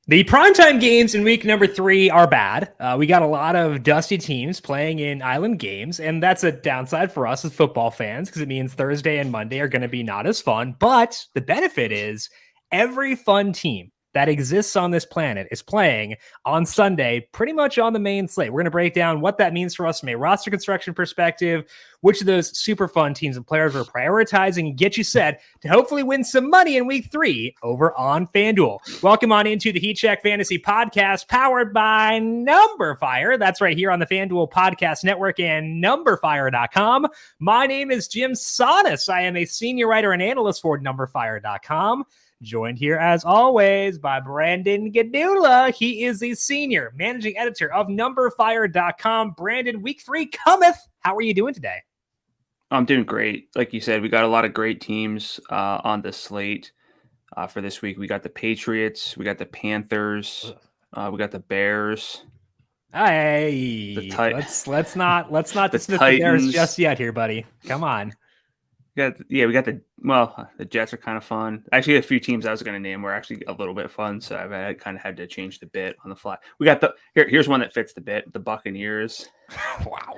The primetime games in week number 3 are bad. We got a lot of dusty teams playing in island games, and that's a downside for us as football fans because it means Thursday and Monday are going to be not as fun. But the benefit is every fun team that exists on this planet is playing on Sunday, pretty much on the main slate. We're going to break down what that means for us from a roster construction perspective, which of those super fun teams and players we're prioritizing, and get you set to hopefully win some money in week 3 over on FanDuel. Welcome on into the Heat Check Fantasy Podcast powered by numberFire. That's right here on the FanDuel Podcast Network and numberFire.com. My name is Jim Sonis. I am a senior writer and analyst for numberFire.com. Joined here, as always, by Brandon Gadula. He is the senior managing editor of numberFire.com. Brandon, week 3 cometh. How are you doing today? I'm doing great. Like you said, we got a lot of great teams on the slate for this week. We got the Patriots, we got the Panthers, we got the Bears. Hey, let's not dismiss the Bears just yet here, buddy. Come on. We got the Jets are kind of fun. Actually, a few teams I was going to name were actually a little bit fun, so I kind of had to change the bit on the fly. We got here's one that fits the bit: the Buccaneers. Wow.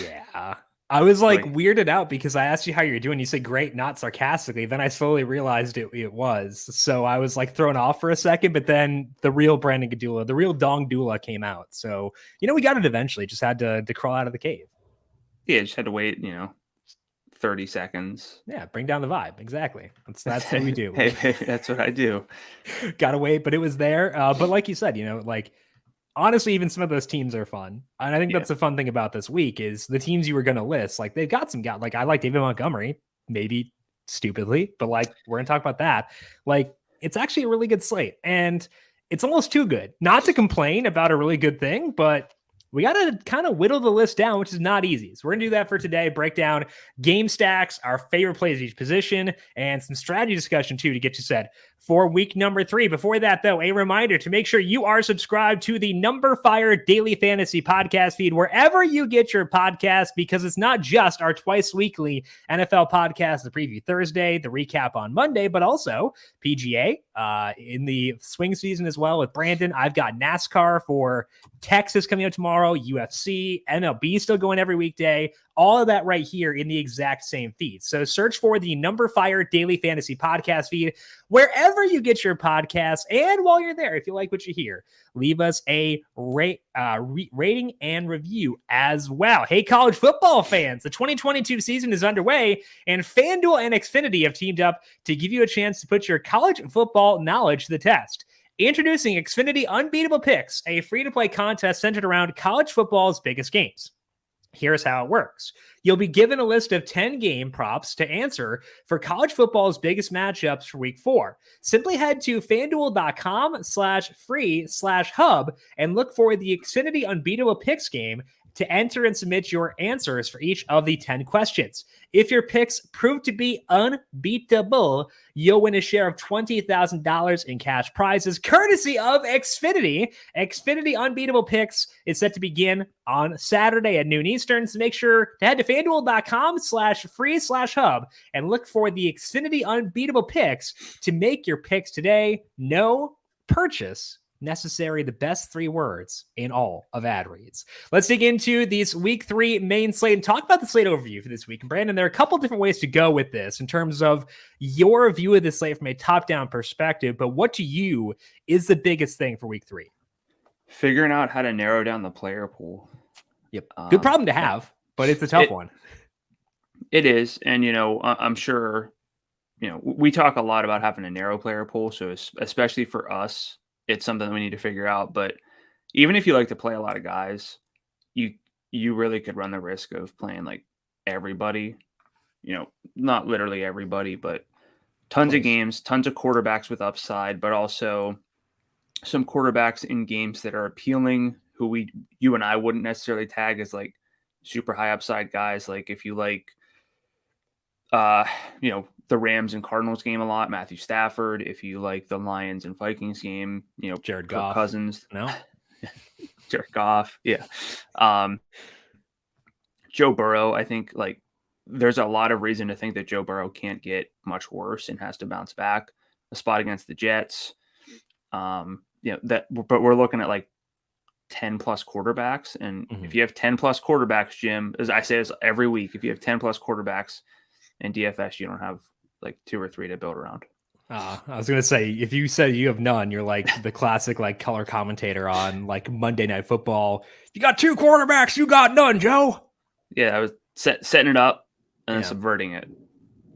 Yeah. I was like weirded out because I asked you how you're doing. You said great, not sarcastically. Then I slowly realized it was. So I was like thrown off for a second, but then the real Brandon Gadula, the real Dong Dula came out. So, we got it eventually. Just had to crawl out of the cave. Yeah, just had to wait, 30 seconds. Yeah, bring down the vibe. Exactly. That's what we do. Hey, that's what I do. Gotta wait, but it was there. But like you said, honestly, even some of those teams are fun. And I think that's the fun thing about this week is the teams you were going to list. Like, they've got some guys. Like, I like David Montgomery, maybe stupidly, but like, we're going to talk about that. Like, it's actually a really good slate. And it's almost too good. Not to complain about a really good thing, but we got to kind of whittle the list down, which is not easy. So we're going to do that for today, break down game stacks, our favorite plays at each position, and some strategy discussion too to get you set for week number 3. Before that, though, a reminder to make sure you are subscribed to the numberFire Daily Fantasy Podcast feed wherever you get your podcast, because it's not just our twice weekly NFL podcast, the preview Thursday, the recap on Monday, but also PGA in the swing season as well with Brandon. I've got NASCAR for Texas coming up tomorrow, UFC, MLB still going every weekday. All of that right here in the exact same feed. So search for the numberFire Daily Fantasy Podcast feed wherever you get your podcasts. And while you're there, if you like what you hear, leave us a rating and review as well. Hey, college football fans, the 2022 season is underway, and FanDuel and Xfinity have teamed up to give you a chance to put your college football knowledge to the test. Introducing Xfinity Unbeatable Picks, a free-to-play contest centered around college football's biggest games. Here's how it works. You'll be given a list of 10 game props to answer for college football's biggest matchups for week 4. Simply head to fanduel.com/free/hub and look for the Xfinity Unbeatable Picks game to enter and submit your answers for each of the 10 questions. If your picks prove to be unbeatable, you'll win a share of $20,000 in cash prizes, courtesy of Xfinity. Xfinity Unbeatable Picks is set to begin on Saturday at noon Eastern, so make sure to head to fanduel.com/free/hub and look for the Xfinity Unbeatable Picks to make your picks today. No purchase necessary, the best 3 words in all of ad reads. Let's dig into these week 3 main slate and talk about the slate overview for this week. And Brandon, there are a couple different ways to go with this in terms of your view of the slate from a top-down perspective, but what to you is the biggest thing for week 3? Figuring out how to narrow down the player pool. Yep. Good problem to have, but it's a tough one. It is. And, I'm sure, we talk a lot about having a narrow player pool. So especially for us, it's something that we need to figure out. But even if you like to play a lot of guys, you really could run the risk of playing like everybody, not literally everybody, but tons of games, tons of quarterbacks with upside, but also some quarterbacks in games that are appealing, who you and I wouldn't necessarily tag as like super high upside guys. Like if you like, the Rams and Cardinals game a lot, Matthew Stafford. If you like the Lions and Vikings game, Jared Goff. Cousins. No. Jared Goff. Yeah. Joe Burrow, I think like there's a lot of reason to think that Joe Burrow can't get much worse and has to bounce back. a spot against the Jets. But we're looking at like 10 plus quarterbacks. And if you have 10 plus quarterbacks, Jim, as I say this every week, if you have 10 plus quarterbacks in DFS, you don't have like 2 or 3 to build around. I was going to say, if you said you have none, you're like the classic like color commentator on like Monday Night Football. You got 2 quarterbacks, you got none, Joe. Yeah, I was setting it up and then subverting it.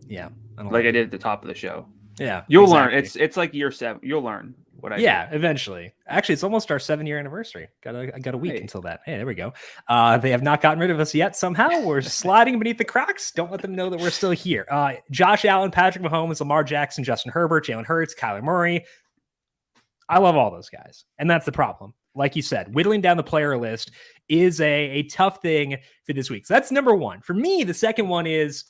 Yeah. Like I did at the top of the show. Yeah. You'll learn. It's like year 7. You'll learn what I do. Eventually. Actually, it's almost our 7-year anniversary. Got a week until that. Hey, there we go. They have not gotten rid of us yet. Somehow we're sliding beneath the cracks. Don't let them know that we're still here. Josh Allen, Patrick Mahomes, Lamar Jackson, Justin Herbert, Jalen Hurts, Kyler Murray. I love all those guys. And that's the problem. Like you said, whittling down the player list is a tough thing for this week. So that's number one. For me, the second one is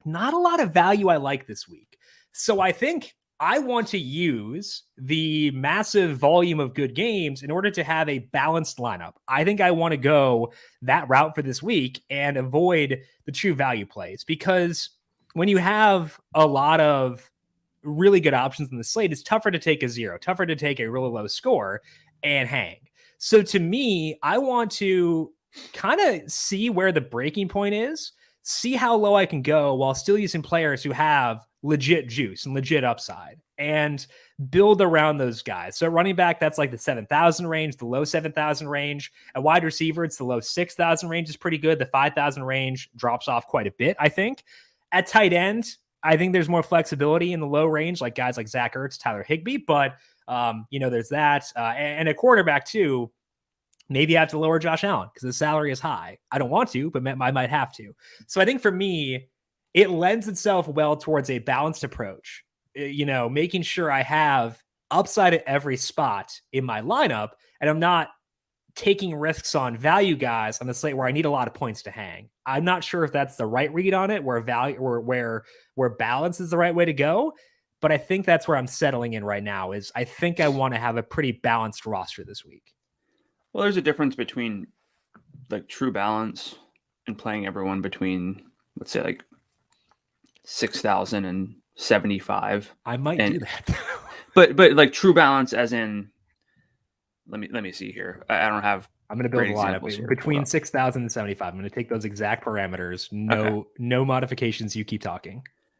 not a lot of value I like this week. So I think I want to use the massive volume of good games in order to have a balanced lineup. I think I want to go that route for this week and avoid the true value plays, because when you have a lot of really good options in the slate, it's tougher to take a 0, tougher to take a really low score and hang. So to me, I want to kind of see where the breaking point is, see how low I can go while still using players who have legit juice and legit upside, and build around those guys. So running back, that's like the 7,000 range, the low 7,000 range. At wide receiver, it's the low 6,000 range is pretty good. The 5,000 range drops off quite a bit, I think. At tight end, I think there's more flexibility in the low range, like guys like Zach Ertz, Tyler Higbee, but there's that. And a quarterback too, maybe I have to lower Josh Allen because the salary is high. I don't want to, but I might have to. So I think for me, it lends itself well towards a balanced approach, making sure I have upside at every spot in my lineup, and I'm not taking risks on value guys on the slate where I need a lot of points to hang. I'm not sure if that's the right read on it, where value or where balance is the right way to go. But I think that's where I'm settling in right now. Is I think I want to have a pretty balanced roster this week. Well, there's a difference between like true balance and playing everyone between, let's say, like 6,000 and 75. I might do that. but like true balance as in, let me see here. I don't have. I'm going to build a lineup between 6,000 and 75. I'm going to take those exact parameters. No modifications. You keep talking.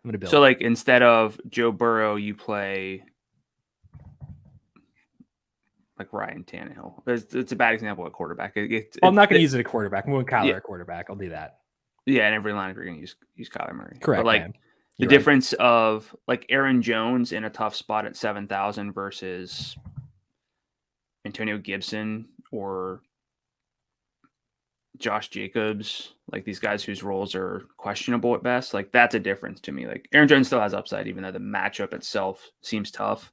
I'm going to build. So like instead of Joe Burrow, you play like Ryan Tannehill. It's a bad example at quarterback. I'm not going to use it at quarterback. I'm going Kyler at quarterback. I'll do that. Yeah, in every lineup you're going to use Kyler Murray. Correct. But like the difference of like Aaron Jones in a tough spot at 7,000 versus Antonio Gibson or Josh Jacobs, like these guys whose roles are questionable at best, like that's a difference to me. Like Aaron Jones still has upside, even though the matchup itself seems tough.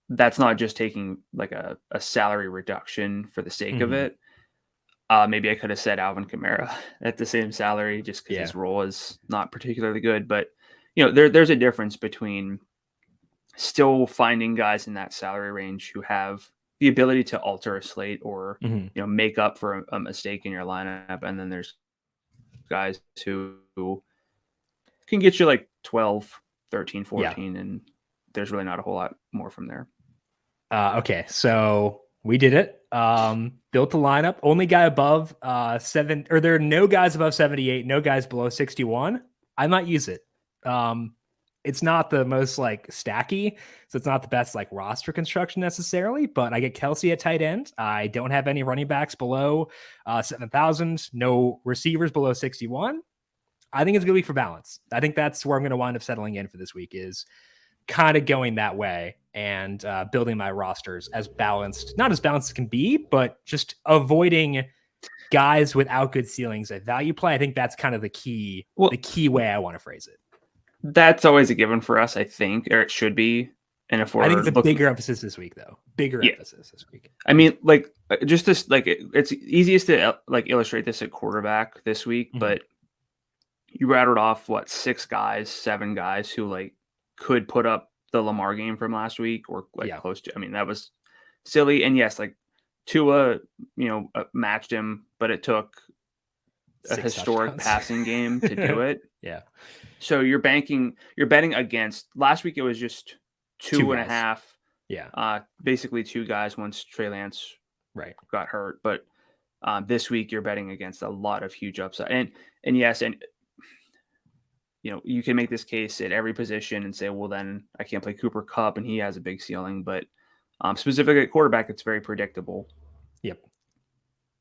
That's not just taking like a salary reduction for the sake of it. Maybe I could have said Alvin Kamara at the same salary just because his role is not particularly good. But, there's a difference between still finding guys in that salary range who have the ability to alter a slate or, make up for a mistake in your lineup. And then there's guys who can get you like 12, 13, 14, and there's really not a whole lot more from there. Okay, so we did it. Built the lineup. Only guy above 7, or there are no guys above 78, no guys below 61. I might use it. It's not the most like stacky, so it's not the best like roster construction necessarily, but I get Kelsey at tight end. I don't have any running backs below 7,000, no receivers below 61. I think it's a good week for balance. I think that's where I'm going to wind up settling in for this week, is kind of going that way and building my rosters as balanced, not as balanced as can be, but just avoiding guys without good ceilings at value play. I think that's kind of the key way I want to phrase it. That's always a given for us, I think, or it should be. And if I think it's a bigger emphasis this week, though. Emphasis this week. I mean, like just this, like it's easiest to like illustrate this at quarterback this week, but you rattled off 7 guys who like could put up the Lamar game from last week or like close to. I mean, that was silly. And yes, like Tua, matched him, but it took a historic passing game to do it. So you're betting against. Last week it was just two and a guys. half. Yeah. Basically 2 guys once Trey Lance got hurt. But this week you're betting against a lot of huge upside. And yes, and you can make this case at every position and say, well, then I can't play Cooper Kupp and he has a big ceiling. But specifically at quarterback, it's very predictable. Yep.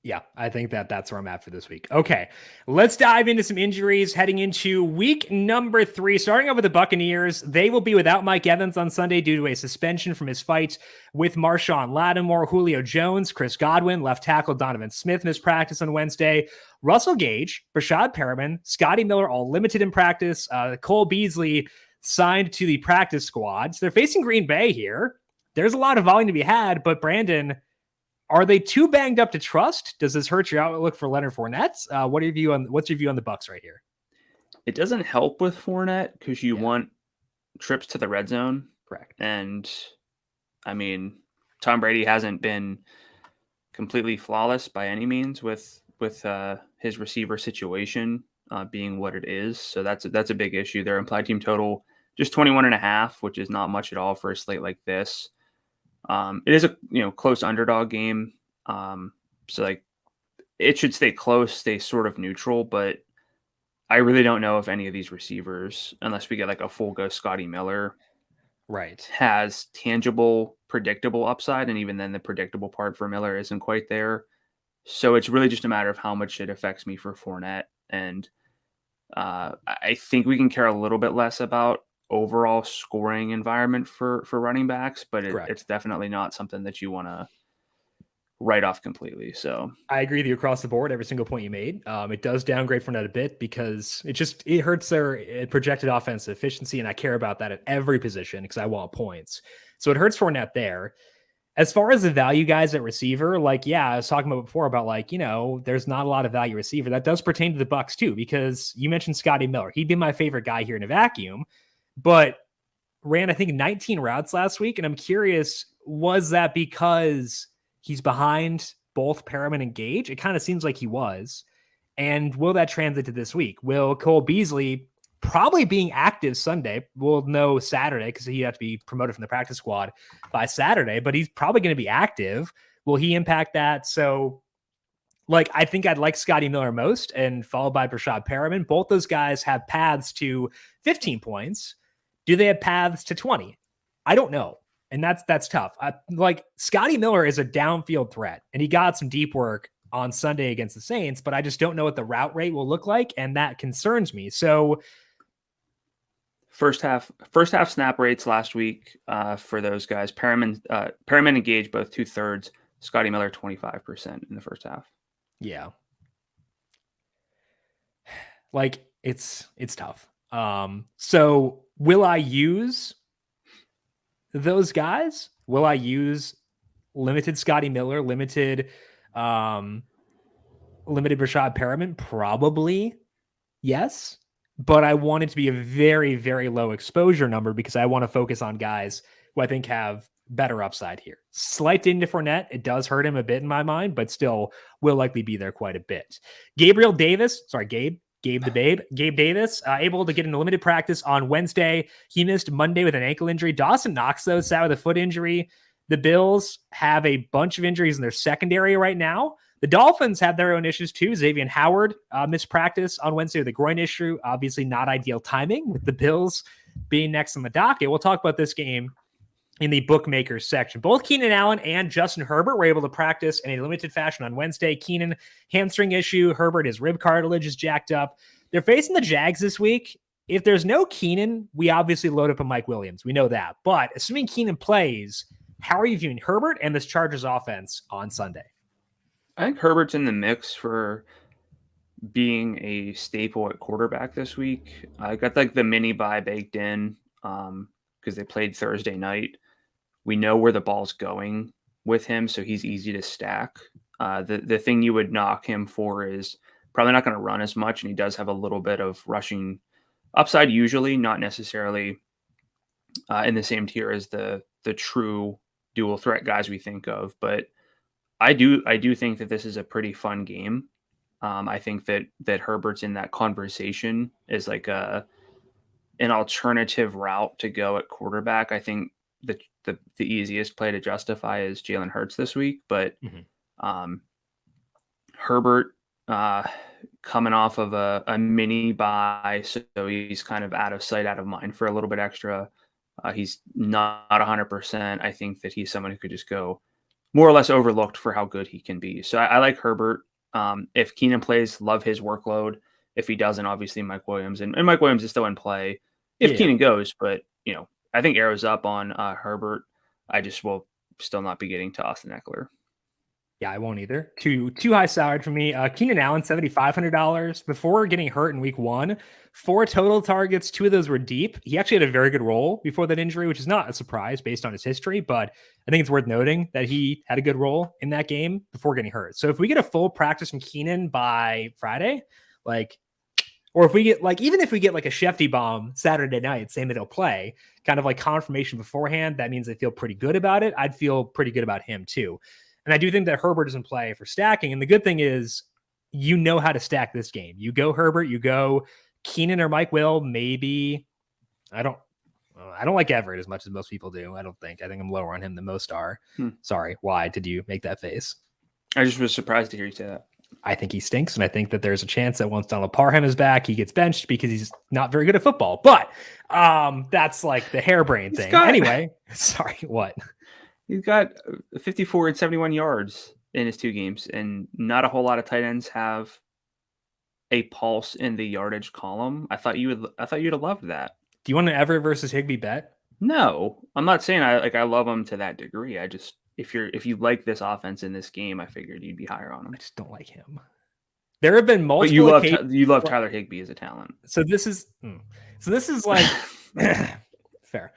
Yeah, I think that's where I'm at for this week. Okay, let's dive into some injuries heading into week number 3. Starting off with the Buccaneers, they will be without Mike Evans on Sunday due to a suspension from his fight with Marshawn Lattimore. Julio Jones, Chris Godwin, left tackle Donovan Smith missed practice on Wednesday. Russell Gage, Rashad Perriman, Scotty Miller all limited in practice. Cole Beasley signed to the practice squad. So they're facing Green Bay here. There's a lot of volume to be had, but Brandon, are they too banged up to trust? Does this hurt your outlook for Leonard Fournette? What's your view on the Bucs right here? It doesn't help with Fournette because you want trips to the red zone. Correct. And I mean, Tom Brady hasn't been completely flawless by any means with his receiver situation being what it is. So that's a big issue. Their implied team total just 21.5, which is not much at all for a slate like this. It is a close underdog game, so like it should stay close, stay sort of neutral. But I really don't know if any of these receivers, unless we get like a full go Scotty Miller, has tangible, predictable upside, and even then the predictable part for Miller isn't quite there. So it's really just a matter of how much it affects me for Fournette, and I think we can care a little bit less about overall scoring environment for running backs, but it's definitely not something that you want to write off completely. So I agree with you across the board, every single point you made. It does downgrade Fournette a bit because it hurts their projected offensive efficiency, and I care about that at every position because I want points. So it hurts Fournette there. As far as the value guys at receiver, I was talking about before about there's not a lot of value receiver. That does pertain to the Bucs too, because you mentioned Scotty Miller. He'd be my favorite guy here in a vacuum, but ran, I think, 19 routes last week. And I'm curious, was that because he's behind both Perriman and Gage? It kind of seems like he was. And will that translate to this week? Will Cole Beasley, probably being active Sunday, we'll know Saturday because he'd have to be promoted from the practice squad by Saturday, but he's probably going to be active. Will he impact that? So I think I'd like Scotty Miller most, and followed by Rashad Perriman. Both those guys have paths to 15 points. Do they have paths to 20? I don't know. And that's tough. Scotty Miller is a downfield threat, and he got some deep work on Sunday against the Saints, but I just don't know what the route rate will look like, and that concerns me. So first half snap rates last week for those guys, Perriman and Gage both 2/3, Scotty Miller 25% in the first half. Yeah. It's tough. So will I use those guys? Will I use limited Scotty Miller, limited Rashad Perriman? Probably yes. But I want it to be a very, very low exposure number because I want to focus on guys who I think have better upside here. Slight into Fournette. It does hurt him a bit in my mind, but still will likely be there quite a bit. Gabe Davis, able to get into limited practice on Wednesday. He missed Monday with an ankle injury. Dawson Knox, though, sat with a foot injury. The Bills have a bunch of injuries in their secondary right now. The Dolphins have their own issues too. Xavier Howard missed practice on Wednesday with a groin issue. Obviously not ideal timing with the Bills being next on the docket. We'll talk about this game in the bookmakers section. Both Keenan Allen and Justin Herbert were able to practice in a limited fashion on Wednesday. Keenan, hamstring issue. Herbert, his rib cartilage is jacked up. They're facing the Jags this week. If there's no Keenan, we obviously load up a Mike Williams. We know that. But assuming Keenan plays, how are you viewing Herbert and this Chargers offense on Sunday? I think Herbert's in the mix for being a staple at quarterback this week. I got the mini bye baked in because they played Thursday night. We know where the ball's going with him, so he's easy to stack. The thing you would knock him for is probably not going to run as much, and he does have a little bit of rushing upside usually, not necessarily in the same tier as the true dual threat guys we think of. But I do think that this is a pretty fun game. I think that Herbert's in that conversation is like a an alternative route to go at quarterback, I think the easiest play to justify is Jalen Hurts this week. But Herbert coming off of a mini bye, so he's kind of out of sight, out of mind for a little bit extra. He's not 100%. I think that he's someone who could just go more or less overlooked for how good he can be. So I like Herbert. If Keenan plays, love his workload. If he doesn't, obviously Mike Williams. And Mike Williams is still in play if Keenan goes. But, I think arrows up on Herbert. I just will still not be getting to Austin Eckler. Yeah, I won't either. Too high salaried for me. Keenan Allen, $7,500 before getting hurt in week 1. 4 total targets. 2 of those were deep. He actually had a very good role before that injury, which is not a surprise based on his history, but I think it's worth noting that he had a good role in that game before getting hurt. So if we get a full practice from Keenan by Friday, or if we get even if we get like a Shefty bomb Saturday night saying that he'll play, kind of like confirmation beforehand, that means I feel pretty good about it. I'd feel pretty good about him too. And I do think that Herbert is in play for stacking. And the good thing is, how to stack this game. You go Herbert, you go Keenan or Mike Will, maybe. I don't like Everett as much as most people do. I think I'm lower on him than most are. Sorry. Why did you make that face? I just was surprised to hear you say that. I think he stinks. And I think that there's a chance that once Donald Parham is back, he gets benched because he's not very good at football. But that's like the harebrained thing. Anyway, sorry, what? He's got 54 and 71 yards in his 2 games, and not a whole lot of tight ends have a pulse in the yardage column. I thought you'd have loved that. Do you want an Everett versus Higbee bet? No, I'm not saying I love him to that degree. I just if you like this offense in this game, I figured you'd be higher on him. I just don't like him. There have been multiple. But you love Tyler Higbee as a talent. So this is like fair.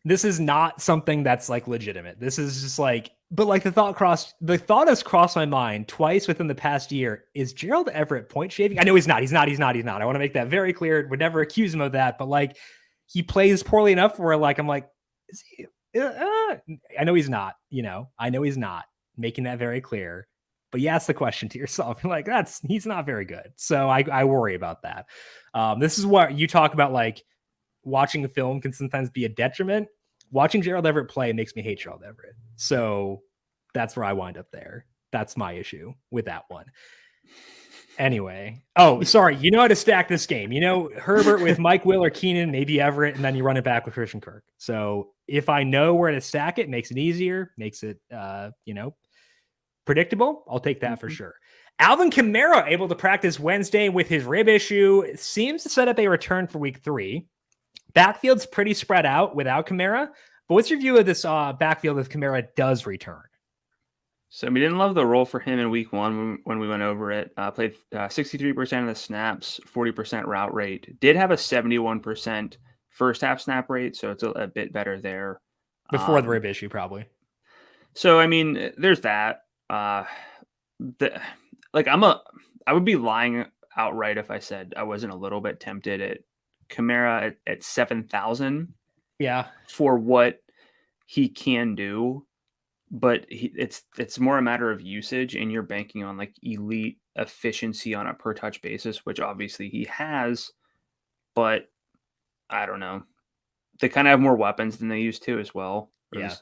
This is not something that's like legitimate. This is just like, but like the thought has crossed my mind twice within the past year. Is Gerald Everett point shaving? I know he's not. I want to make that very clear. Would never accuse him of that, but like he plays poorly enough where like, I'm like, is he? I know he's not, I know he's not, making that very clear. But you ask the question to yourself, you're like, he's not very good. So I worry about that. This is what you talk about, like, watching a film can sometimes be a detriment. Watching Gerald Everett play makes me hate Gerald Everett. So that's where I wind up there. That's my issue with that one. Anyway. Oh, sorry. You know how to stack this game. Herbert with Mike Will or Keenan, maybe Everett, and then you run it back with Christian Kirk. So if I know where to stack it, makes it easier, makes it, predictable. I'll take that for sure. Alvin Kamara able to practice Wednesday with his rib issue. Seems to set up a return for week 3. Backfield's pretty spread out without Kamara, but what's your view of this backfield if Kamara does return? So we didn't love the role for him in week 1 when we went over it. Played 63% of the snaps, 40% route rate. Did have a 71% first half snap rate, so it's a bit better there. Before the rib issue, probably. So, I mean, there's that. I would be lying outright if I said I wasn't a little bit tempted at Kamara at 7,000. Yeah. For what he can do. But it's more a matter of usage, and you're banking on like elite efficiency on a per touch basis, which obviously he has. But I don't know. They kind of have more weapons than they used to as well. Yeah,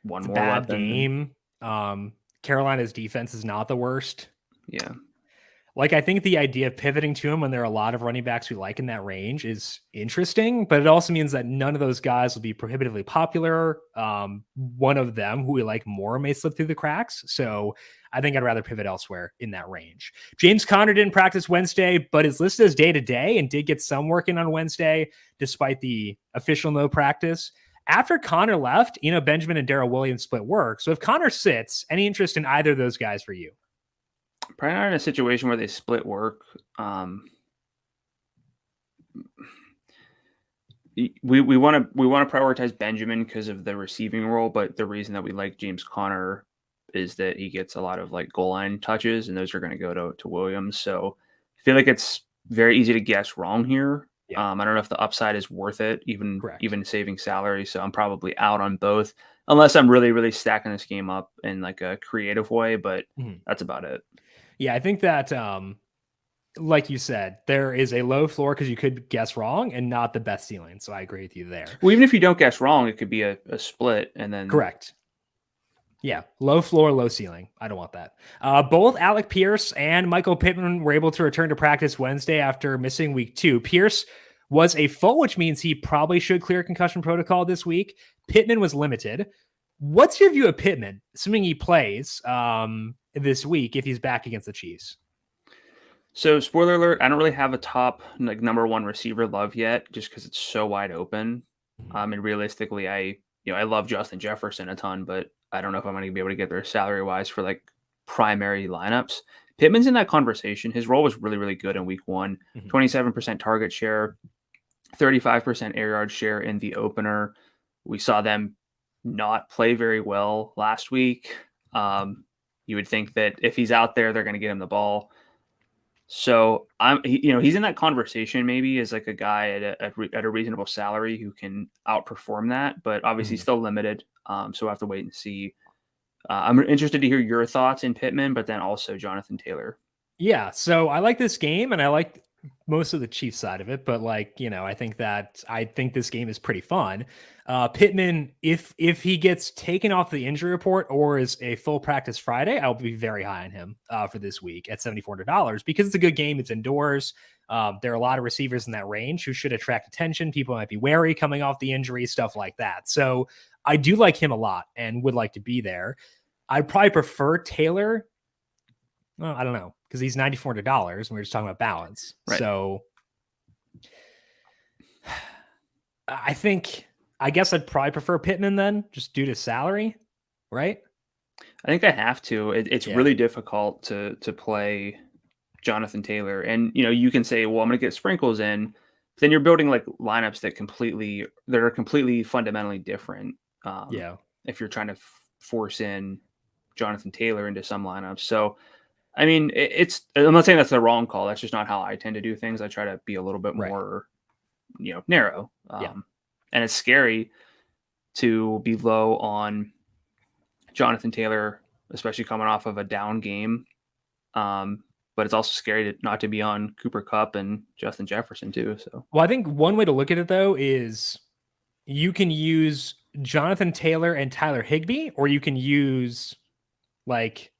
one it's more a bad weapon. Game. Carolina's defense is not the worst. Yeah. Like, I think the idea of pivoting to him when there are a lot of running backs we like in that range is interesting, but it also means that none of those guys will be prohibitively popular. One of them who we like more may slip through the cracks. So I think I'd rather pivot elsewhere in that range. James Conner didn't practice Wednesday, but is listed as day-to-day and did get some work in on Wednesday, despite the official no practice. After Conner left, Benjamin and Darrell Williams split work. So if Conner sits, any interest in either of those guys for you? Probably not in a situation where they split work. We want to prioritize Benjamin because of the receiving role, but the reason that we like James Conner is that he gets a lot of like goal line touches, and those are going to go to Williams. So I feel like it's very easy to guess wrong here. Yeah. I don't know if the upside is worth it, even saving salary. So I'm probably out on both, unless I'm really, really stacking this game up in like a creative way. But that's about it. Yeah, I think that like you said, there is a low floor because you could guess wrong and not the best ceiling. So I agree with you there. Well, even if you don't guess wrong, it could be a split, and then Correct. Yeah, low floor, low ceiling. I don't want that. Both Alec Pierce and Michael Pittman were able to return to practice Wednesday after missing week 2. Pierce was a full, which means he probably should clear concussion protocol this week. Pittman was limited. What's your view of Pittman, assuming he plays this week if he's back against the Chiefs? So, spoiler alert, I don't really have a top like number one receiver love yet, just because it's so wide open. And realistically, I love Justin Jefferson a ton, but I don't know if I'm going to be able to get there salary wise for like primary lineups. Pittman's in that conversation. His role was really, really good in week 1. 27% target share, 35% air yard share in the opener. We saw them not play very well last week. You would think that if he's out there, they're going to get him the ball. So he's in that conversation maybe as like a guy at a reasonable salary who can outperform that, but obviously still limited. So we'll have to wait and see. I'm interested to hear your thoughts in Pittman, but then also Jonathan Taylor. Yeah, so I like this game, and I like most of the Chiefs side of it, but I think this game is pretty fun. Pittman, if he gets taken off the injury report or is a full practice Friday, I'll be very high on him for this week at $7,400 because it's a good game. It's indoors. There are a lot of receivers in that range who should attract attention. People might be wary coming off the injury, stuff like that. So I do like him a lot and would like to be there. I'd probably prefer Taylor. Well, I don't know, because he's $9,400 and we're just talking about balance. Right. So I guess I'd probably prefer Pittman then, just due to salary, right? I think I have to. It's really difficult to play Jonathan Taylor. And, you can say, well, I'm going to get sprinkles in. Then you're building like lineups that are completely fundamentally different. If you're trying to force in Jonathan Taylor into some lineups. So, I mean, I'm not saying that's the wrong call. That's just not how I tend to do things. I try to be a little bit more, narrow. And it's scary to be low on Jonathan Taylor, especially coming off of a down game. But it's also scary not to be on Cooper Kupp and Justin Jefferson too. So, well, I think one way to look at it though is you can use Jonathan Taylor and Tyler Higbee, or you can use like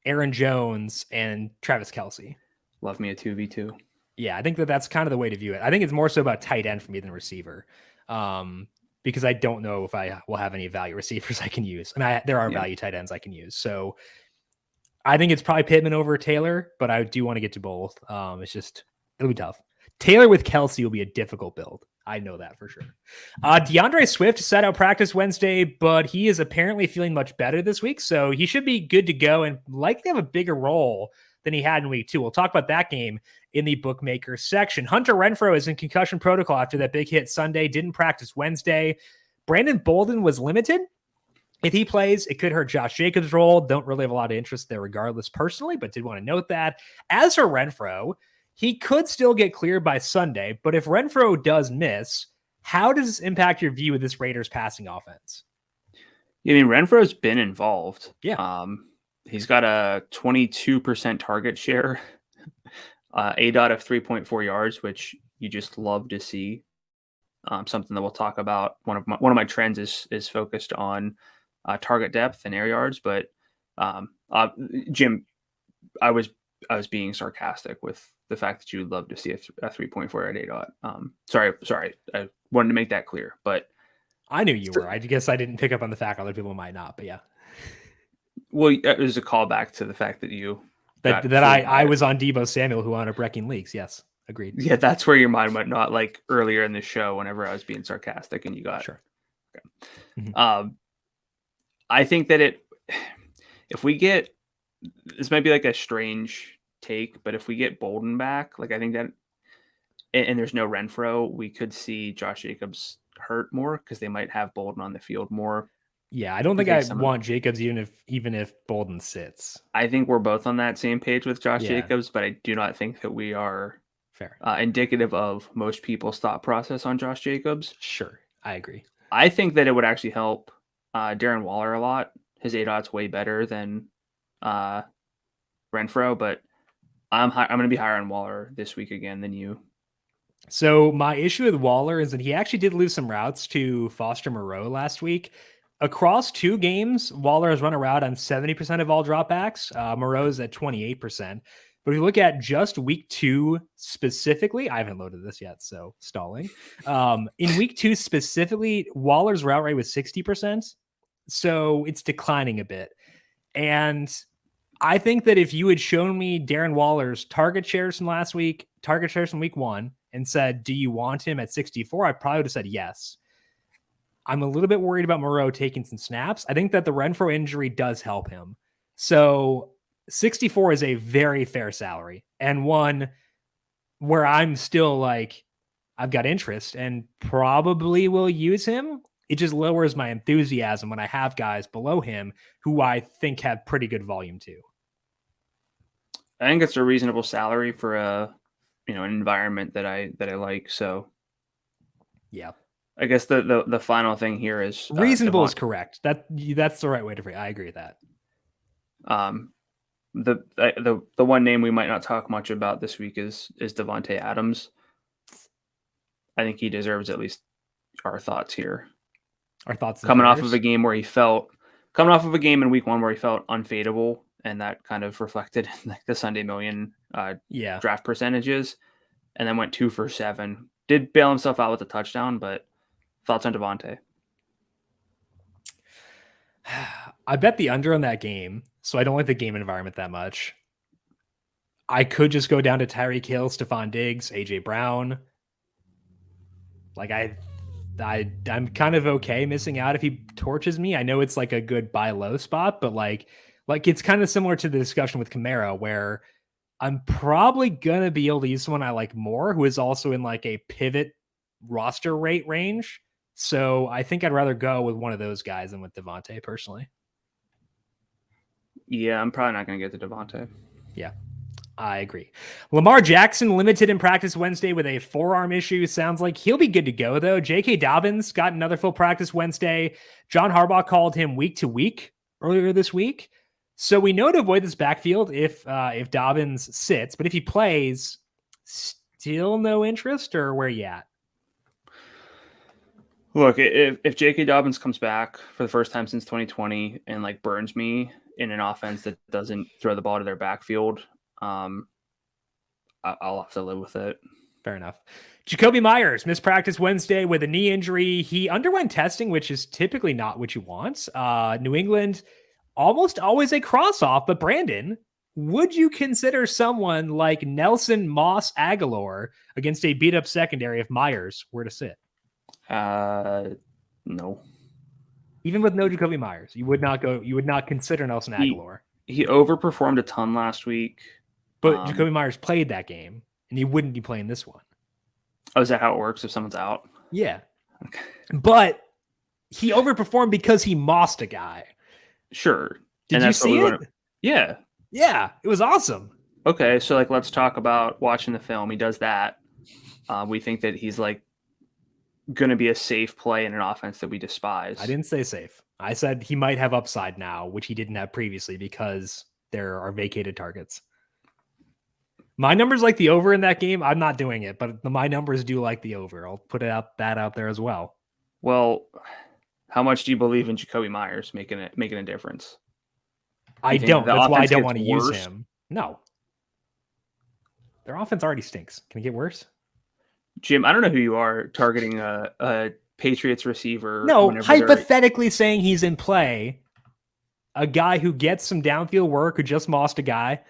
Aaron Jones and Travis Kelce. Love me a 2v2. Yeah, I think that's kind of the way to view it. I think it's more so about tight end for me than receiver. Because I don't know if I will have any value receivers I can use. And there are value tight ends I can use. So I think it's probably Pittman over Taylor, but I do want to get to both. It'll be tough. Taylor with Kelce will be a difficult build. I know that for sure. DeAndre Swift sat out practice Wednesday, but he is apparently feeling much better this week. So he should be good to go and likely have a bigger role than he had in week 2. We'll talk about that game in the bookmaker section. Hunter Renfrow is in concussion protocol after that big hit Sunday, didn't practice Wednesday. Brandon Bolden was limited. If he plays, it could hurt Josh Jacobs' role. Don't really have a lot of interest there regardless personally, but did want to note that. As for Renfrow, he could still get cleared by Sunday, but if Renfrow does miss, how does this impact your view of this Raiders passing offense? I mean, Renfro's been involved. Yeah. He's got a 22% target share, ADOT of 3.4 yards, which you just love to see. Something that we'll talk about. One of my trends is focused on target depth and air yards, but Jim, I was being sarcastic with the fact that you would love to see a 3.4 at ADOT. Sorry. I wanted to make that clear, but I knew you were. I guess I didn't pick up on the fact other people might not, but yeah. Well, it was a callback to the fact that I was on Deebo Samuel, who wound up wrecking leagues. Yes, agreed. Yeah, that's where your mind went, not like earlier in the show whenever I was being sarcastic and you got sure. Okay. Mm-hmm. I think that if we get, this might be like a strange take, but if we get Bolden back, like I think that, and there's no Renfrow, we could see Josh Jacobs hurt more because they might have Bolden on the field more. Yeah, I don't think I want Jacobs even if Bolden sits. I think we're both on that same page with Josh Jacobs, but I do not think that we are fair indicative of most people's thought process on Josh Jacobs. Sure, I agree. I think that it would actually help Darren Waller a lot. His ADOT's way better than Renfrow, but I'm going to be higher on Waller this week again than you. So my issue with Waller is that he actually did lose some routes to Foster Moreau last week. Across 2 games, Waller has run a route on 70% of all dropbacks. Moreau's at 28%. But if you look at just week 2 specifically, I haven't loaded this yet, so stalling. In week 2 specifically, Waller's route rate was 60%. So it's declining a bit. And I think that if you had shown me Darren Waller's target shares from last week, target shares from week 1, and said, do you want him at 64? I probably would have said yes. I'm a little bit worried about Moreau taking some snaps. I think that the Renfro injury does help him. So 64 is a very fair salary, and one where I'm still like, I've got interest and probably will use him. It just lowers my enthusiasm when I have guys below him who I think have pretty good volume too. I think it's a reasonable salary for an environment that I like. So yeah, I guess the final thing here is reasonable is correct. That's the right way to phrase it. I agree with that. The one name we might not talk much about this week is Davante Adams. I think he deserves at least our thoughts here. Our thoughts coming off of a game in week 1 where he felt unfadable, and that kind of reflected in the Sunday Million draft percentages, and then went 2 for 7. Did bail himself out with a touchdown, but thoughts on Davante? I bet the under on that game, so I don't like the game environment that much. I could just go down to Tyreek Hill, Stephon Diggs, AJ Brown. Like I'm kind of okay missing out if he torches me. I know it's like a good buy low spot, but like it's kind of similar to the discussion with Kamara, where I'm probably gonna be able to use someone I like more, who is also in like a pivot roster rate range. So I think I'd rather go with one of those guys than with Davante personally. Yeah, I'm probably not going to get to Davante. Yeah, I agree. Lamar Jackson limited in practice Wednesday with a forearm issue. Sounds like he'll be good to go, though. J.K. Dobbins got another full practice Wednesday. John Harbaugh called him week to week earlier this week. So we know to avoid this backfield if Dobbins sits. But if he plays, still no interest, or where you at? Look, if J.K. Dobbins comes back for the first time since 2020 and like burns me in an offense that doesn't throw the ball to their backfield, I'll have to live with it. Fair enough. Jacoby Myers missed practice Wednesday with a knee injury. He underwent testing, which is typically not what you want. New England, almost always a cross-off, but Brandon, would you consider someone like Nelson Moss Aguilar against a beat-up secondary if Myers were to sit? No. Even with no Jacoby Myers, you would not consider Nelson Aguilar. He overperformed a ton last week. But Jacoby Myers played that game, and he wouldn't be playing this one. Oh, is that how it works if someone's out? Yeah. Okay. But he overperformed because he mossed a guy. Sure. Did you see it? Yeah. Yeah, it was awesome. Okay, so like let's talk about watching the film. He does that. We think that he's like going to be a safe play in an offense that we despise. I didn't say safe. I said he might have upside now, which he didn't have previously because there are vacated targets. My numbers like the over in that game. I'm not doing it, but my numbers do like the over. I'll put that out there as well. Well, how much do you believe in Jacoby Myers making a difference? I don't. That's why I don't want to use him. No. Their offense already stinks. Can it get worse? Jim, I don't know who you are targeting a Patriots receiver. No, hypothetically saying he's in play, a guy who gets some downfield work, who just mossed a guy,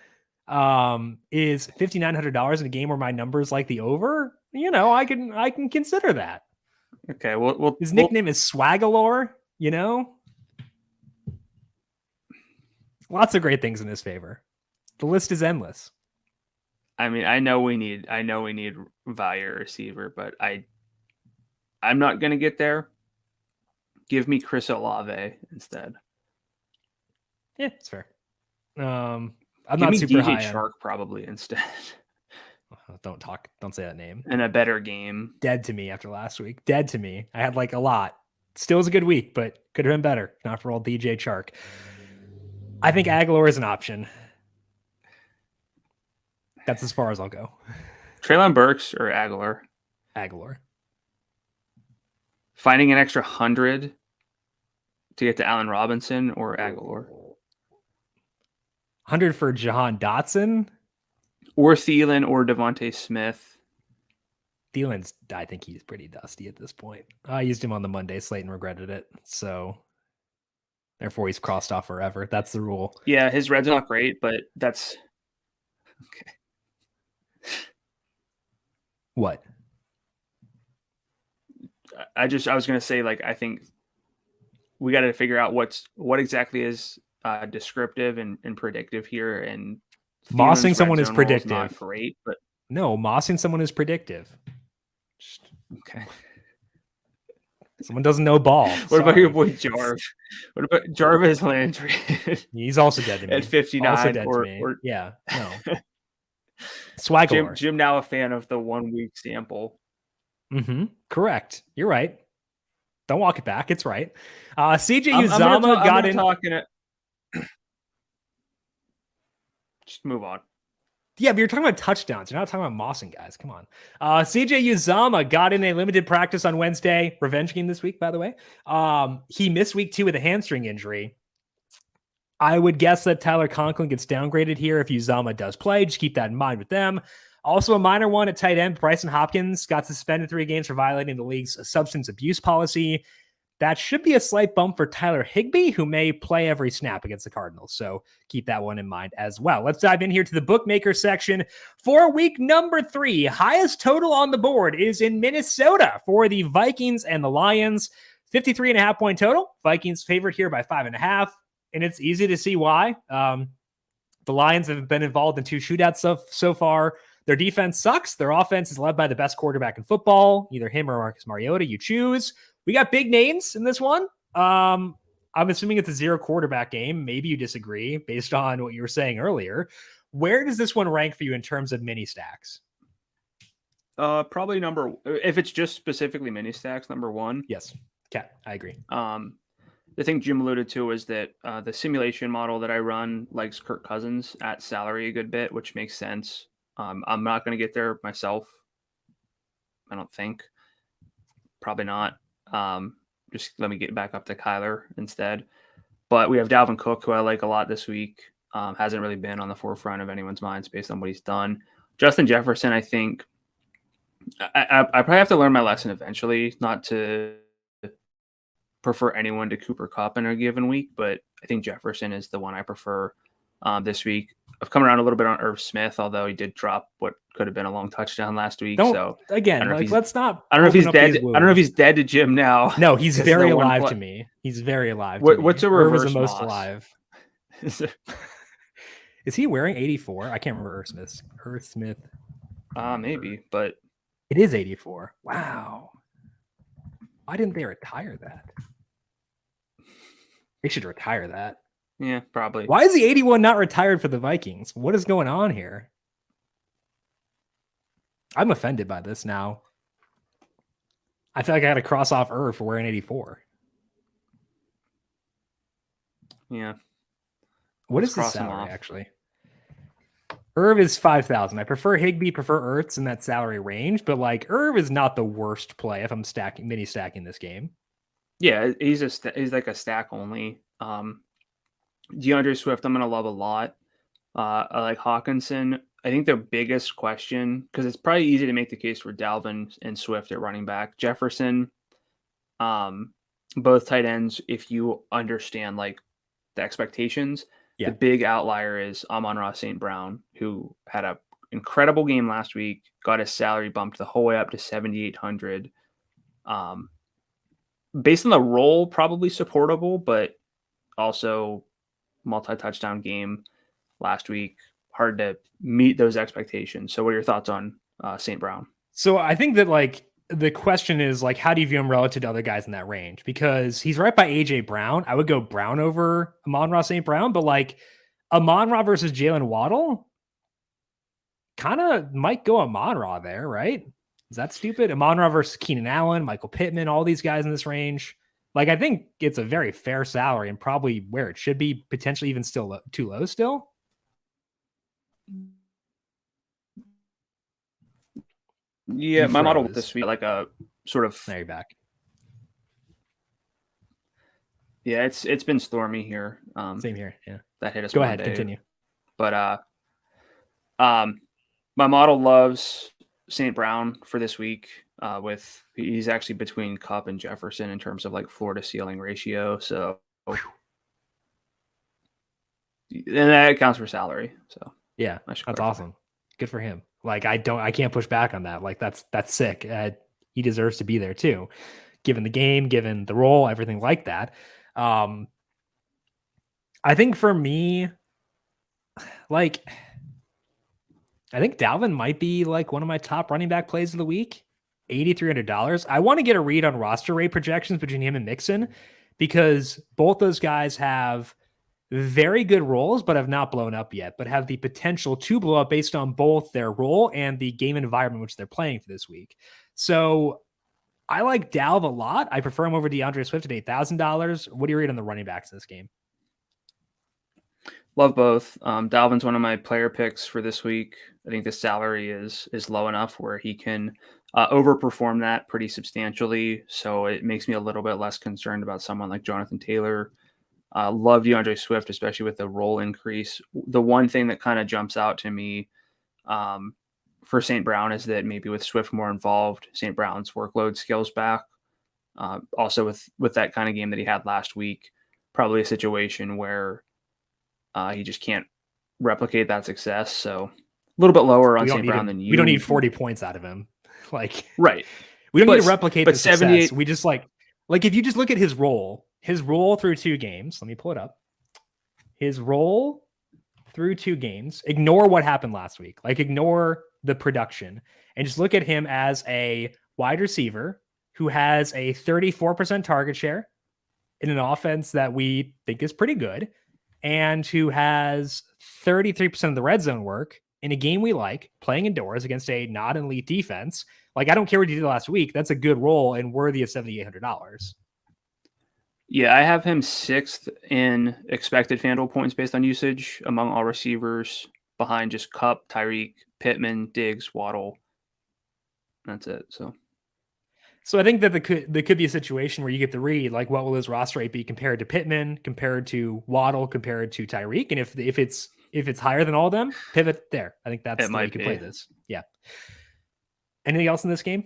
is $5,900 in a game where my numbers like the over. You know, I can consider that. Okay, well, his nickname is Swagalore. You know, lots of great things in his favor. The list is endless. I mean, I know we need value receiver, but I'm not going to get there. Give me Chris Olave instead. Yeah, it's fair. I'm Give not me super DJ high Chark probably instead. Don't say that name. In a better game. Dead to me after last week. Dead to me. I had like a lot. Still was a good week, but could have been better. Not for old DJ Chark. I think Aguilar is an option. That's as far as I'll go. Treylon Burks or Aguilar? Aguilar. Finding an extra 100 to get to Allen Robinson or Aguilar? 100 for Jahan Dotson? Or Thielen or Devontae Smith? Thielen's, I think he's pretty dusty at this point. I used him on the Monday slate and regretted it. So therefore he's crossed off forever. That's the rule. Yeah, his red's not great, but that's okay. What? I was gonna say, like, I think we got to figure out what exactly is descriptive and predictive here. And Mossing someone is predictive. Not great, but no, mossing someone is predictive. Okay. Someone doesn't know ball. What about your boy Jarv? What about Jarvis Landry? He's also dead to me. At 59. Also dead to me. Yeah, no. Swagger. Jim now a fan of the 1 week sample. Correct. You're right. Don't walk it back. It's right. CJ Uzomah got in. Just move on. Yeah, but you're talking about touchdowns. You're not talking about mossing guys. Come on. CJ Uzomah got in a limited practice on Wednesday. Revenge game this week, by the way. He missed week 2 with a hamstring injury. I would guess that Tyler Conklin gets downgraded here if Uzomah does play. Just keep that in mind with them. Also, a minor one at tight end, Bryson Hopkins got suspended 3 games for violating the league's substance abuse policy. That should be a slight bump for Tyler Higbee, who may play every snap against the Cardinals. So keep that one in mind as well. Let's dive in here to the bookmaker section. For week number 3, highest total on the board is in Minnesota for the Vikings and the Lions. 53.5 point total. Vikings favored here by 5.5. And it's easy to see why. The Lions have been involved in 2 shootouts so far. Their defense sucks. Their offense is led by the best quarterback in football, either him or Marcus Mariota. You choose. We got big names in this one. I'm assuming it's a 0 quarterback game. Maybe you disagree based on what you were saying earlier. Where does this one rank for you in terms of mini stacks? Probably if it's just specifically mini stacks, number 1. Yes. Okay, I agree. The thing Jim alluded to is that the simulation model that I run likes Kirk Cousins at salary a good bit, which makes sense. I'm not going to get there myself. I don't think. Probably not. Just let me get back up to Kyler instead. But we have Dalvin Cook, who I like a lot this week. Hasn't really been on the forefront of anyone's minds based on what he's done. Justin Jefferson, I think I probably have to learn my lesson eventually, not to prefer anyone to Cooper Kupp in a given week, but I think Jefferson is the one I prefer this week. I've come around a little bit on Irv Smith, although he did drop what could have been a long touchdown last week. Let's not. I don't know if he's dead. I don't know if he's dead to Jim now. No, he's very alive to me. He's very alive. What's a reverse? Irv is the most alive. Is he wearing 84? I can't remember Irv Smith. Maybe, but it is 84. Wow. Why didn't they retire that? They should retire that. Yeah, probably. Why is the 81 not retired for the Vikings? What is going on here? I'm offended by this now. I feel like I got to cross off Irv for wearing 84. Yeah. What is his salary, actually? Irv is 5,000. I prefer Higbee, prefer Ertz in that salary range, but like Irv is not the worst play if I'm mini stacking this game. Yeah, he's like a stack only. DeAndre Swift, I'm going to love a lot. I like Hawkinson. I think the biggest question, because it's probably easy to make the case for Dalvin and Swift at running back. Jefferson, both tight ends, if you understand like the expectations. Yeah. The big outlier is Amon-Ra St. Brown, who had an incredible game last week, got his salary bumped the whole way up to $7,800. Based on the role, probably supportable, but also multi-touchdown game last week. Hard to meet those expectations. So what are your thoughts on St. Brown? So I think that like the question is like, how do you view him relative to other guys in that range? Because he's right by AJ Brown. I would go Brown over Amon-Ra St. Brown, but like Amon-Ra versus Jalen Waddle kind of might go Amon-Ra there, right? Is that stupid? Amon-Ra versus Keenan Allen, Michael Pittman, all these guys in this range. Like, I think it's a very fair salary and probably where it should be, potentially even still too low still. Yeah, You my model froze. this week, like a sort of. There, you're back. Yeah, it's been stormy here. Same here. Yeah. That hit us Go Monday. ahead. Continue. But my model loves St. Brown for this week. He's actually between Cup and Jefferson in terms of like floor to ceiling ratio. So, and that counts for salary. So yeah, that's awesome. Good for him. Like I can't push back on that. Like that's sick. He deserves to be there too, given the game, given the role, everything like that. I think for me, like, I think Dalvin might be like one of my top running back plays of the week. $8,300. I want to get a read on roster rate projections between him and Mixon because both those guys have very good roles, but have not blown up yet, but have the potential to blow up based on both their role and the game environment which they're playing for this week. So I like Dalv a lot. I prefer him over DeAndre Swift at $8,000. What do you read on the running backs in this game? Love both. Dalvin's one of my player picks for this week. I think the salary is low enough where he can overperform that pretty substantially. So it makes me a little bit less concerned about someone like Jonathan Taylor. Love DeAndre Swift, especially with the role increase. The one thing that kind of jumps out to me for St. Brown is that maybe with Swift more involved, St. Brown's workload scales back. Also with that kind of game that he had last week, probably a situation where he just can't replicate that success. So a little bit lower on St. Brown than you. We don't need 40 points out of him. Like, right. We don't need to replicate the 78. success. We just like if you just look at his role through 2 games, let me pull it up. His role through 2 games, ignore what happened last week. Like ignore the production and just look at him as a wide receiver who has a 34% target share in an offense that we think is pretty good and who has 33% of the red zone work in a game we like, playing indoors against a not elite defense. Like, I don't care what you did last week. That's a good role and worthy of $7,800. Yeah, I have him 6th in expected FanDuel points based on usage among all receivers, behind just Kupp, Tyreek, Pittman, Diggs, Waddle. That's it. So I think that there could be a situation where you get the read, like what will his roster rate be compared to Pittman, compared to Waddle, compared to Tyreek, and if it's higher than all of them, pivot there. I think that's the way you can play this. Yeah. Anything else in this game?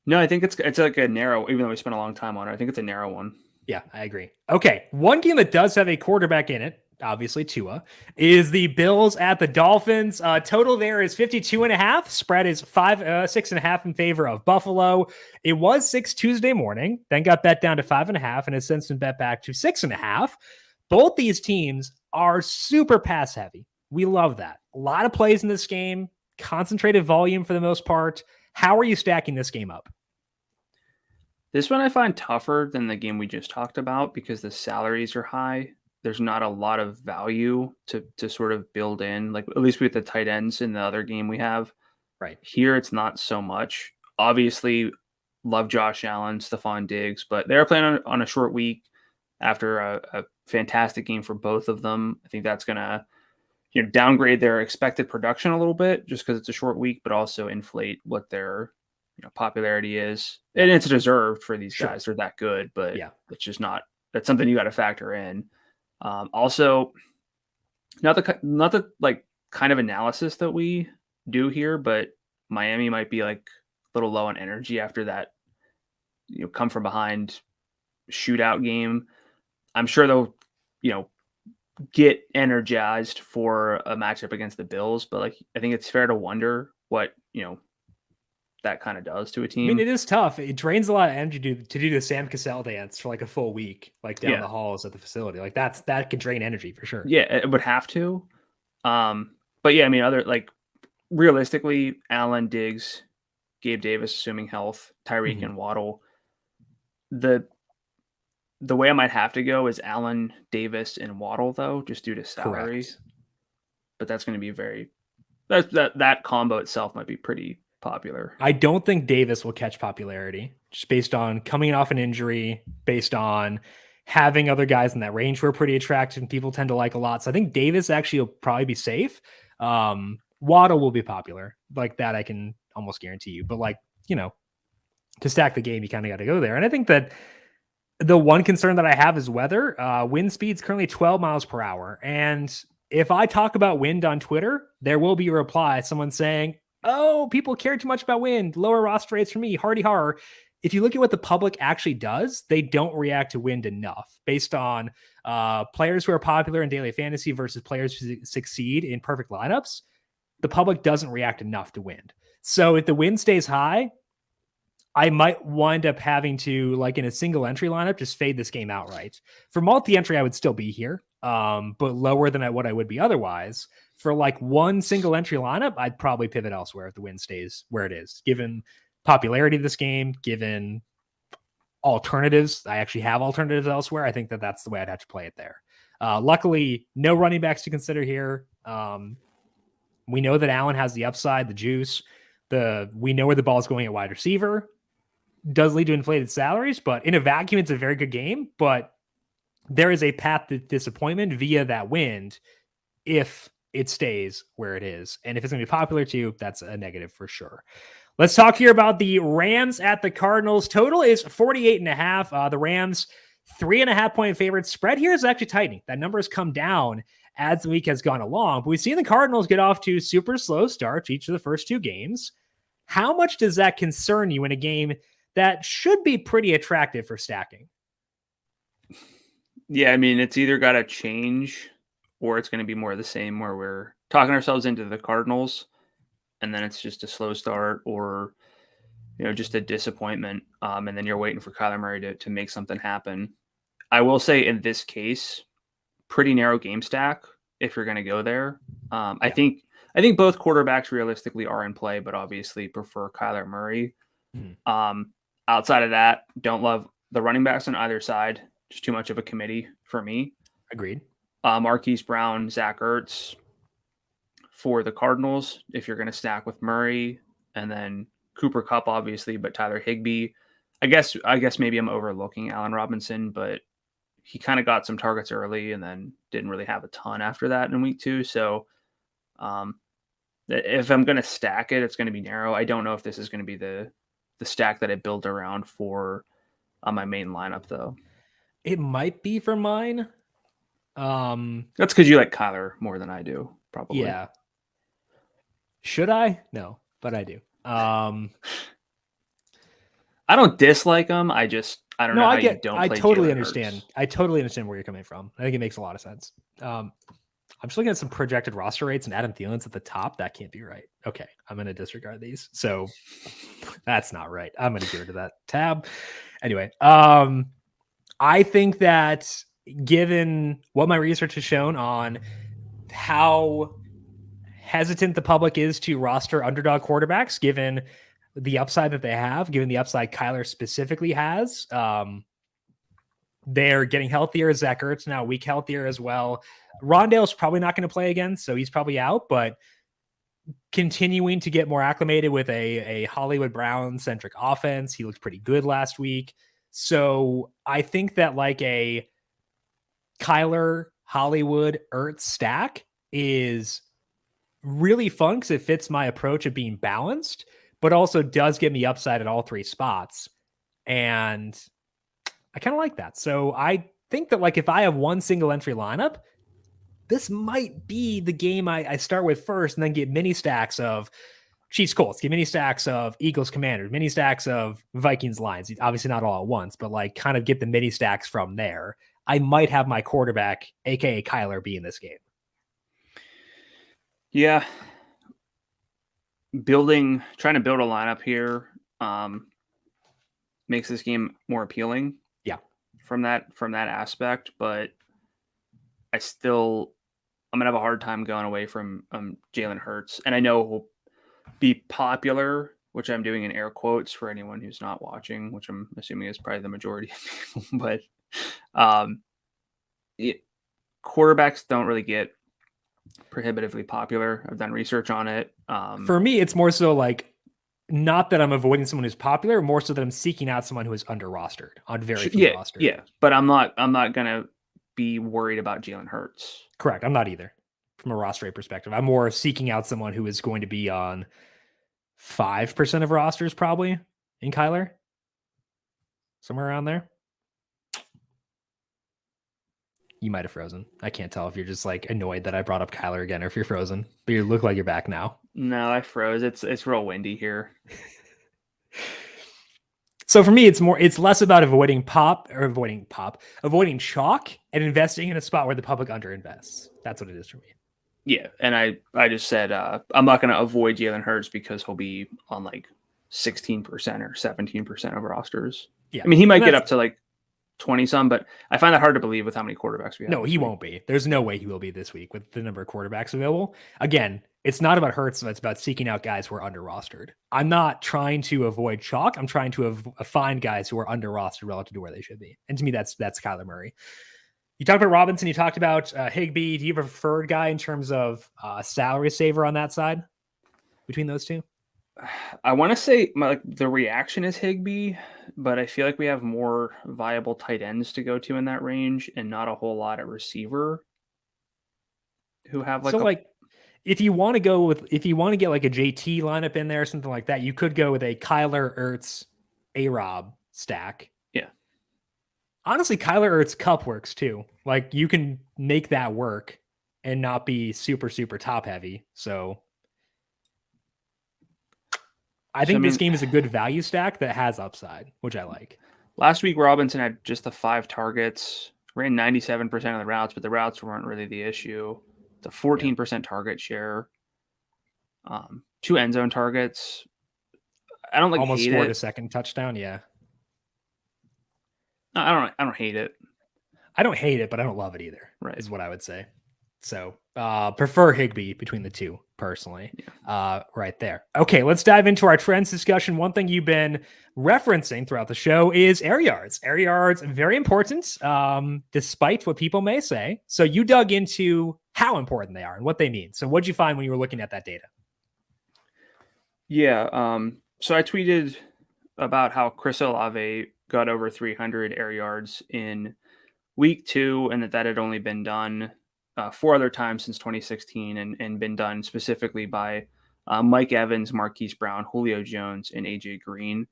No, I think it's like a narrow. Even though we spent a long time on it, I think it's a narrow one. Yeah, I agree. Okay, one game that does have a quarterback in it, obviously Tua, is the Bills at the Dolphins. Total there is 52.5. Spread is 6.5 in favor of Buffalo. It was 6 Tuesday morning, then got bet down to 5.5, and has since been bet back to 6.5. Both these teams are super pass heavy. We love that. A lot of plays in this game, concentrated volume for the most part. How are you stacking this game up? This one I find tougher than the game we just talked about because the salaries are high. There's not a lot of value to sort of build in, like at least with the tight ends in the other game we have. Right. Here, it's not so much. Obviously, love Josh Allen, Stephon Diggs, but they're playing on a short week after a fantastic game for both of them. I think that's going to downgrade their expected production a little bit just because it's a short week, but also inflate what their popularity is. And it's deserved for these guys. They're that good, but it's just not. That's something you got to factor in. Also, not the like kind of analysis that we do here, but Miami might be like a little low on energy after that, come from behind shootout game. I'm sure they'll, get energized for a matchup against the Bills, but like I think it's fair to wonder what that kind of does to a team. I mean, it is tough. It drains a lot of energy to do the Sam Cassell dance for like a full week, like down the halls at the facility. Like that can drain energy for sure. Yeah, it would have to. But yeah, I mean, realistically, Allen, Diggs, Gabe Davis, assuming health, Tyreek and Waddle. The way I might have to go is Allen, Davis, and Waddle though, just due to salary. Correct. But that's going to be that combo itself might be pretty popular. I don't think Davis will catch popularity just based on coming off an injury, based on having other guys in that range who are pretty attractive and people tend to like a lot. So I think Davis actually will probably be safe. Waddle will be popular like that. I can almost guarantee you. But like, to stack the game, you kind of got to go there. And I think that the one concern that I have is weather. Wind speed's currently 12 miles per hour. And if I talk about wind on Twitter, there will be a reply, someone saying, oh, people care too much about wind, lower roster rates for me, hardy har. If you look at what the public actually does, they don't react to wind enough based on players who are popular in daily fantasy versus players who succeed in perfect lineups. The public doesn't react enough to wind. So if the wind stays high, I might wind up having to, like in a single entry lineup, just fade this game outright. For multi-entry, I would still be here, but lower than what I would be otherwise. For like one single entry lineup, I'd probably pivot elsewhere if the win stays where it is. Given popularity of this game, given alternatives, I actually have alternatives elsewhere. I think that that's the way I'd have to play it there. Luckily, no running backs to consider here. We know that Allen has the upside, the juice. We know where the ball is going at wide receiver. Does lead to inflated salaries, but in a vacuum, it's a very good game. But there is a path to disappointment via that wind if it stays where it is. And if it's going to be popular too, that's a negative for sure. Let's talk here about the Rams at the Cardinals. Total is 48.5. The Rams, 3.5 point favorites. Spread here is actually tightening. That number has come down as the week has gone along. But we've seen the Cardinals get off to super slow starts each of the first two games. How much does that concern you in a game that should be pretty attractive for stacking? Yeah, I mean, it's either got to change or it's going to be more of the same, where we're talking ourselves into the Cardinals and then it's just a slow start, or just a disappointment, and then you're waiting for Kyler Murray to make something happen. I will say in this case, pretty narrow game stack if you're going to go there. I think both quarterbacks realistically are in play, but obviously prefer Kyler Murray. Outside of that, don't love the running backs on either side. Just too much of a committee for me. Agreed. Marquise Brown, Zach Ertz for the Cardinals if you're going to stack with Murray, and then Cooper Kupp obviously, but Tyler Higbee. I guess maybe I'm overlooking Allen Robinson, but he kind of got some targets early and then didn't really have a ton after that in week 2. So if I'm going to stack it, it's going to be narrow. I don't know if this is going to be the stack that I build around for my main lineup, though. It might be for mine. That's because you like Kyler more than I do, probably. Yeah. Should I? No, but I do. I don't dislike him. I don't know how you don't play. I totally Jalen understand. Hurts. I totally understand where you're coming from. I think it makes a lot of sense. I'm just looking at some projected roster rates, and Adam Thielen's at the top. That can't be right. Okay, I'm going to disregard these. So that's not right. I'm going to get rid of that tab. Anyway, I think that given what my research has shown on how hesitant the public is to roster underdog quarterbacks, given the upside that they have, given the upside Kyler specifically has, they're getting healthier. Zach Ertz now a week healthier as well. Rondale's probably not going to play again, so he's probably out, but continuing to get more acclimated with a Hollywood Brown-centric offense. He looked pretty good last week. So I think that like a Kyler, Hollywood, Ertz stack is really fun because it fits my approach of being balanced, but also does give me upside at all three spots. And I kind of like that. So I think that like if I have one single entry lineup, this might be the game I start with first and then get mini stacks of Chiefs Colts, get mini stacks of Eagles Commanders, mini stacks of Vikings Lions. Obviously not all at once, but like kind of get the mini stacks from there. I might have my quarterback, aka Kyler, be in this game. Yeah. Trying to build a lineup here makes this game more appealing. Yeah. From that aspect, but I'm gonna have a hard time going away from Jalen Hurts, and I know he'll be popular, which I'm doing in air quotes for anyone who's not watching, which I'm assuming is probably the majority of people. But quarterbacks don't really get prohibitively popular. I've done research on it. For me, it's more so like not that I'm avoiding someone who's popular, more so that I'm seeking out someone who is under rostered on very few rosters. Yeah, but I'm not gonna be worried about Jalen Hurts. Correct. I'm not either from a roster rate perspective. I'm more seeking out someone who is going to be on 5% of rosters probably in Kyler. Somewhere around there. You might have frozen. I can't tell if you're just like annoyed that I brought up Kyler again or if you're frozen. But you look like you're back now. No, I froze. It's real windy here. So for me, it's less about avoiding chalk and investing in a spot where the public underinvests. That's what it is for me. Yeah, and I just said I'm not going to avoid Jalen Hurts because he'll be on like 16% or 17% of rosters. Yeah, I mean, he might get up to like 20 some, but I find that hard to believe with how many quarterbacks we have. No, he won't be. There's no way he will be this week with the number of quarterbacks available. Again, it's not about Hurts, it's about seeking out guys who are under rostered. I'm not trying to avoid chalk. I'm trying to find guys who are under rostered relative to where they should be. And to me, that's Kyler Murray. You talked about Robinson. You talked about Higbee. Do you have a preferred guy in terms of salary saver on that side between those two? I want to say the reaction is Higbee, but I feel like we have more viable tight ends to go to in that range and not a whole lot at receiver who have if you want to get like a JT lineup in there or something like that, you could go with a Kyler Ertz A-Rob stack. Yeah. Honestly, Kyler Ertz Cup works too. Like you can make that work and not be super, super top heavy. So I think this game is a good value stack that has upside, which I like. Last week, Robinson had just the 5 targets, ran 97% of the routes, but the routes weren't really the issue. The 14% target share, 2 end zone targets. I don't almost scored a second touchdown. Yeah. I don't hate it. I don't hate it, but I don't love it either. Right. Is what I would say. So prefer Higbee between the two personally. Yeah. Right there. Okay, let's dive into our trends discussion. One thing you've been referencing throughout the show is air yards. Air yards, very important, despite what people may say. So you dug into how important they are and what they mean. So what'd you find when you were looking at that data? Yeah. So I tweeted about how Chris Olave got over 300 air yards in week 2 and that had only been done 4 other times since 2016 and been done specifically by Mike Evans, Marquise Brown, Julio Jones, and AJ Green.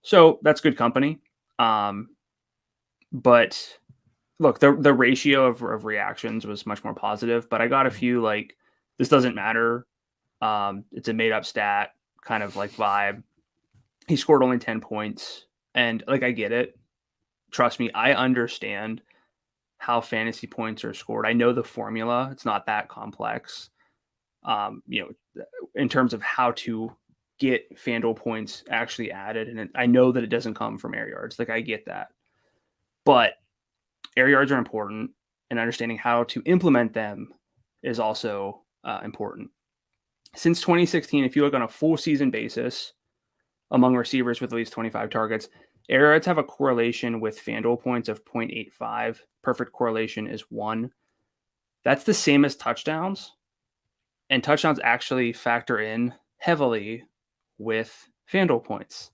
So that's good company. But look, the ratio of reactions was much more positive, but I got a few like, this doesn't matter. It's a made up stat kind of like vibe. He scored only 10 points and like, I get it. Trust me, I understand how fantasy points are scored. I know the formula. It's not that complex. In terms of how to get FanDuel points actually added. And I know that it doesn't come from air yards. Like I get that, but air yards are important and understanding how to implement them is also important. Since 2016, if you look on a full season basis among receivers with at least 25 targets, air yards have a correlation with FanDuel points of 0.85. Perfect correlation is 1. That's the same as touchdowns. And touchdowns actually factor in heavily with FanDuel points.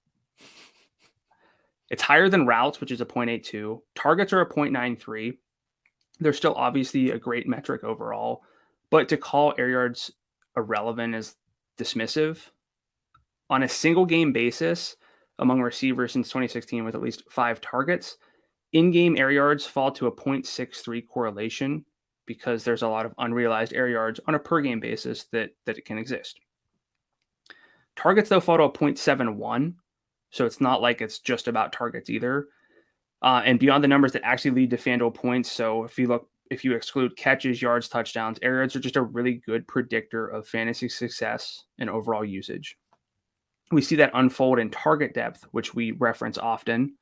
It's higher than routes, which is a 0.82. Targets are a 0.93. They're still obviously a great metric overall. But to call air yards irrelevant is dismissive. On a single game basis, among receivers since 2016 with at least 5 targets, in-game air yards fall to a 0.63 correlation because there's a lot of unrealized air yards on a per-game basis that it can exist. Targets, though, fall to a 0.71, so it's not like it's just about targets either. And beyond the numbers that actually lead to FanDuel points, so if you exclude catches, yards, touchdowns, air yards are just a really good predictor of fantasy success and overall usage. We see that unfold in target depth, which we reference often.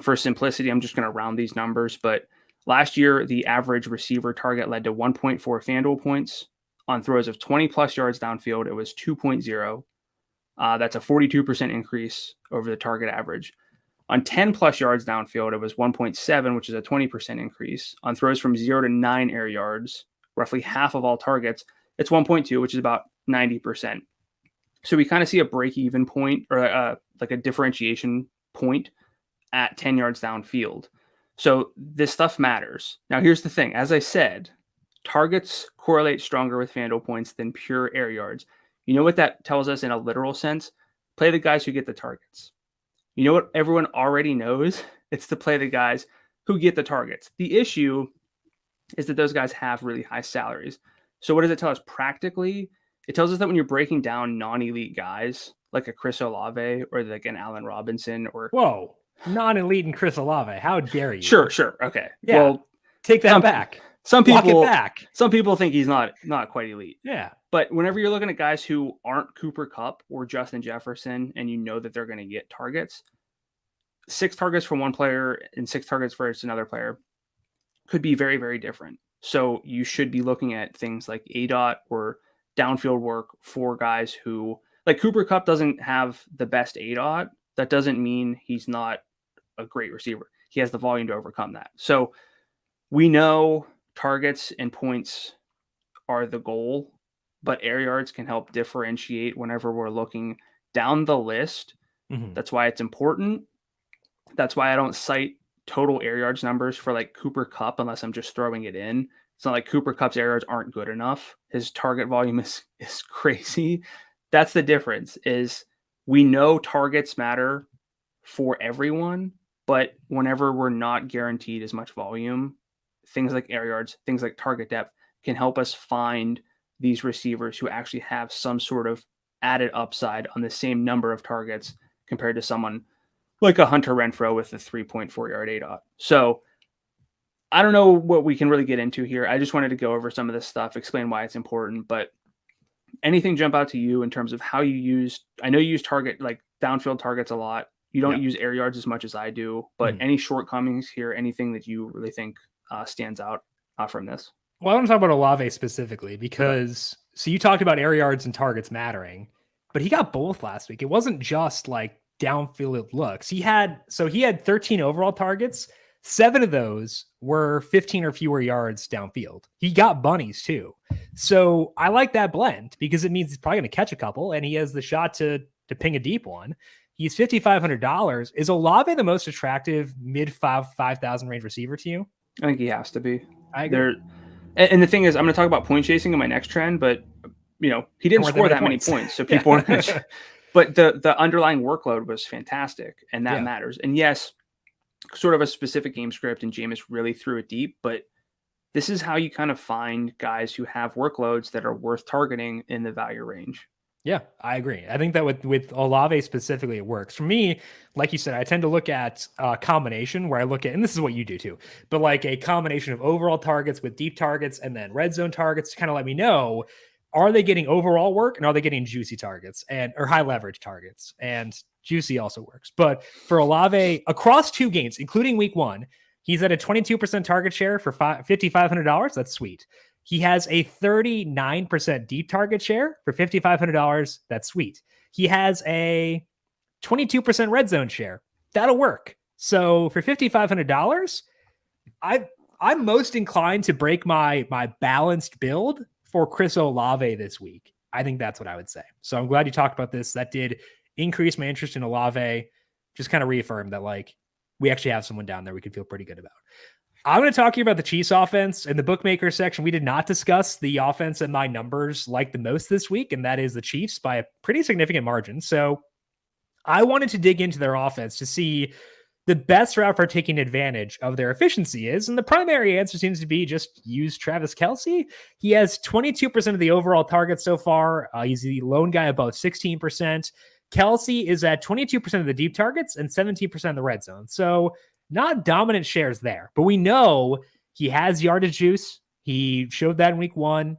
For simplicity, I'm just going to round these numbers, but last year, the average receiver target led to 1.4 FanDuel points. On throws of 20 plus yards downfield, it was 2.0. That's a 42% increase over the target average. On 10 plus yards downfield, it was 1.7, which is a 20% increase. On throws from 0 to 9 air yards, roughly half of all targets, it's 1.2, which is about 90%. So we kind of see a break-even point or like a differentiation point at 10 yards downfield. So this stuff matters. Now, here's the thing. As I said, targets correlate stronger with FanDuel points than pure air yards. You know what that tells us in a literal sense? Play the guys who get the targets. You know what everyone already knows? It's to play the guys who get the targets. The issue is that those guys have really high salaries. So what does it tell us practically? It tells us that when you're breaking down non-elite guys like a Chris Olave or like an Allen Robinson or Whoa, non-elite and Chris Olave. How dare you? Sure. Okay. Yeah. Well, take that back. Some Walk people it back. Some people think he's not quite elite. Yeah. But whenever you're looking at guys who aren't Cooper Kupp or Justin Jefferson and you know that they're going to get targets, 6 targets for one player and 6 targets for another player could be very, very different. So you should be looking at things like ADOT or downfield work for guys who, like Cooper Kupp doesn't have the best ADOT. That doesn't mean he's not a great receiver. He has the volume to overcome that. So we know targets and points are the goal, but air yards can help differentiate whenever we're looking down the list. Mm-hmm. That's why it's important. That's why I don't cite total air yards numbers for like Cooper Kupp unless I'm just throwing it in. It's not like Cooper Kupp's air yards aren't good enough. His target volume is crazy. That's the difference, is we know targets matter for everyone, but whenever we're not guaranteed as much volume, things like air yards, things like target depth can help us find these receivers who actually have some sort of added upside on the same number of targets compared to someone like a Hunter Renfrow with a 3.4 yard ADOT. So I don't know what we can really get into here. I just wanted to go over some of this stuff, explain why it's important, but anything jump out to you in terms of how you use, I know you use target, like downfield targets a lot. You don't use air yards as much as I do, but any shortcomings here, anything that you really think stands out from this? Well, I want to talk about Olave specifically because, so you talked about air yards and targets mattering, but he got both last week. It wasn't just like downfield looks. He had 13 overall targets. 7 of those were 15 or fewer yards downfield. He got bunnies too. So I like that blend because it means he's probably going to catch a couple and he has the shot to ping a deep one. He's $5,500. Is Olave the most attractive mid 5,000 range receiver to you? I think he has to be. I agree. And the thing is, I'm going to talk about point chasing in my next trend, but he didn't score that many points, so people aren't going to. But the underlying workload was fantastic, and that matters. And yes, sort of a specific game script, and Jameis really threw it deep, but this is how you kind of find guys who have workloads that are worth targeting in the value range. Yeah, I agree. I think that with Olave specifically, it works. For me, like you said, I tend to look at a combination where I look at, and this is what you do too, but like a combination of overall targets with deep targets and then red zone targets to kind of let me know, are they getting overall work and are they getting juicy targets or high leverage targets? And juicy also works. But for Olave, across 2 games, including week 1, he's at a 22% target share for $5,500. That's sweet. He has a 39% deep target share for $5,500. That's sweet. He has a 22% red zone share. That'll work. So for $5,500, I'm most inclined to break my balanced build for Chris Olave this week. I think that's what I would say. So I'm glad you talked about this. That did increase my interest in Olave. Just kind of reaffirmed that like we actually have someone down there we can feel pretty good about. I'm going to talk to you about the Chiefs offense. In the bookmaker section, we did not discuss the offense and my numbers like the most this week, and that is the Chiefs by a pretty significant margin. So I wanted to dig into their offense to see the best route for taking advantage of their efficiency is, and the primary answer seems to be just use Travis Kelce. He has 22% of the overall targets so far. He's the lone guy above 16%. Kelce is at 22% of the deep targets and 17% of the red zone. So not dominant shares there, but we know he has yardage juice. He showed that in week 1.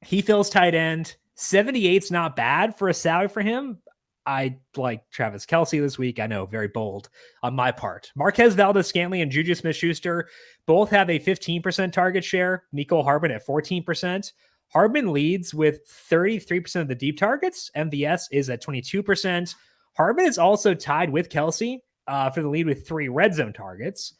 He fills tight end. 78's not bad for a salary for him. I like Travis Kelce this week. I know, very bold on my part. Marquez Valdes-Scantling and Juju Smith-Schuster both have a 15% target share. Mecole Hardman at 14%. Hardman leads with 33% of the deep targets. MVS is at 22%. Hardman is also tied with Kelce for the lead with 3 red zone targets.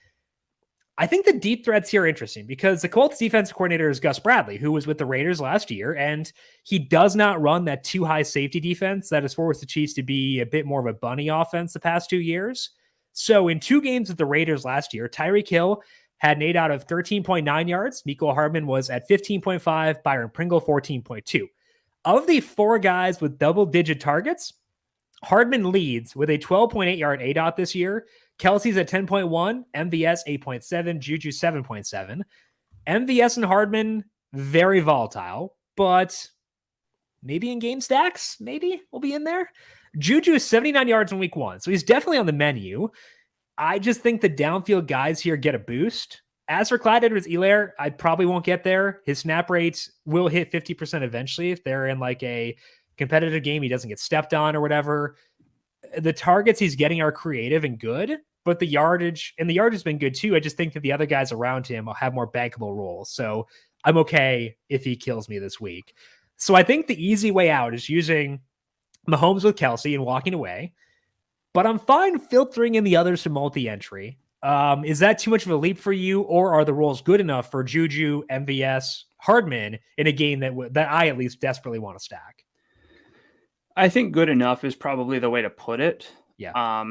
I think the deep threats here are interesting because the Colts defensive coordinator is Gus Bradley, who was with the Raiders last year, and he does not run that too high safety defense that has forced the Chiefs to be a bit more of a bunny offense the past 2 years. So in 2 games with the Raiders last year, Tyreek Hill had an ADOT of 13.9 yards. Mecole Hardman was at 15.5, Byron Pringle 14.2. Of the 4 guys with double-digit targets, Hardman leads with a 12.8 yard ADOT this year. Kelsey's at 10.1, MVS 8.7, Juju 7.7. MVS and Hardman, very volatile, but maybe in game stacks, maybe we'll be in there. Juju is 79 yards in week 1, so he's definitely on the menu. I just think the downfield guys here get a boost. As for Clyde Edwards-Helaire, I probably won't get there. His snap rates will hit 50% eventually if they're in like a competitive game. He doesn't get stepped on or whatever. The targets he's getting are creative and good, but the yardage has been good too. I just think that the other guys around him will have more bankable roles. So I'm okay if he kills me this week. So I think the easy way out is using Mahomes with Kelsey and walking away, but I'm fine filtering in the others to multi-entry. Is that too much of a leap for you, or are the roles good enough for Juju, MVS, Hardman in a game that I at least desperately want to stack? I think good enough is probably the way to put it. Yeah.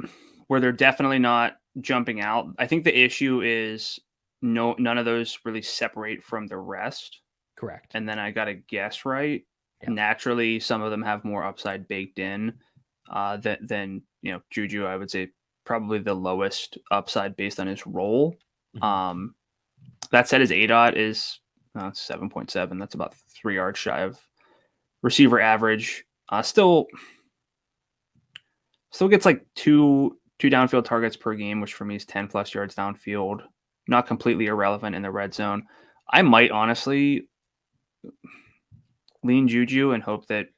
Where they're definitely not jumping out. I think the issue is none of those really separate from the rest. Correct. And then I got to guess right. Yeah. Naturally, some of them have more upside baked in than Juju. I would say probably the lowest upside based on his role. Mm-hmm. That said, his ADOT is 7.7. That's about 3 yards shy of receiver average. Still gets like two downfield targets per game, which for me is 10 plus yards downfield. Not completely irrelevant in the red zone. I might honestly lean Juju and hope that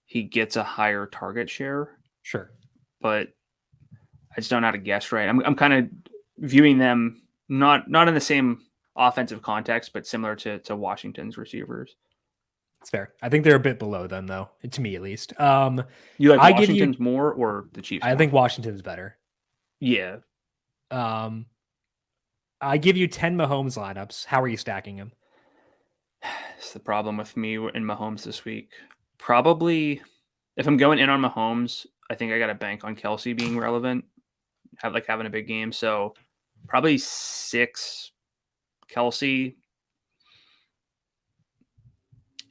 he gets a higher target share. Sure. But I just don't know how to guess right. I'm kind of viewing them not in the same offensive context, but similar to Washington's receivers. It's fair. I think they're a bit below them, though, to me at least. You like Washington's more or the Chiefs? I think Washington's better. Yeah. I give you 10 Mahomes lineups. How are you stacking them? It's the problem with me in Mahomes this week. Probably, if I'm going in on Mahomes, I think I got to bank on Kelsey being relevant, having a big game. So probably 6 Kelsey.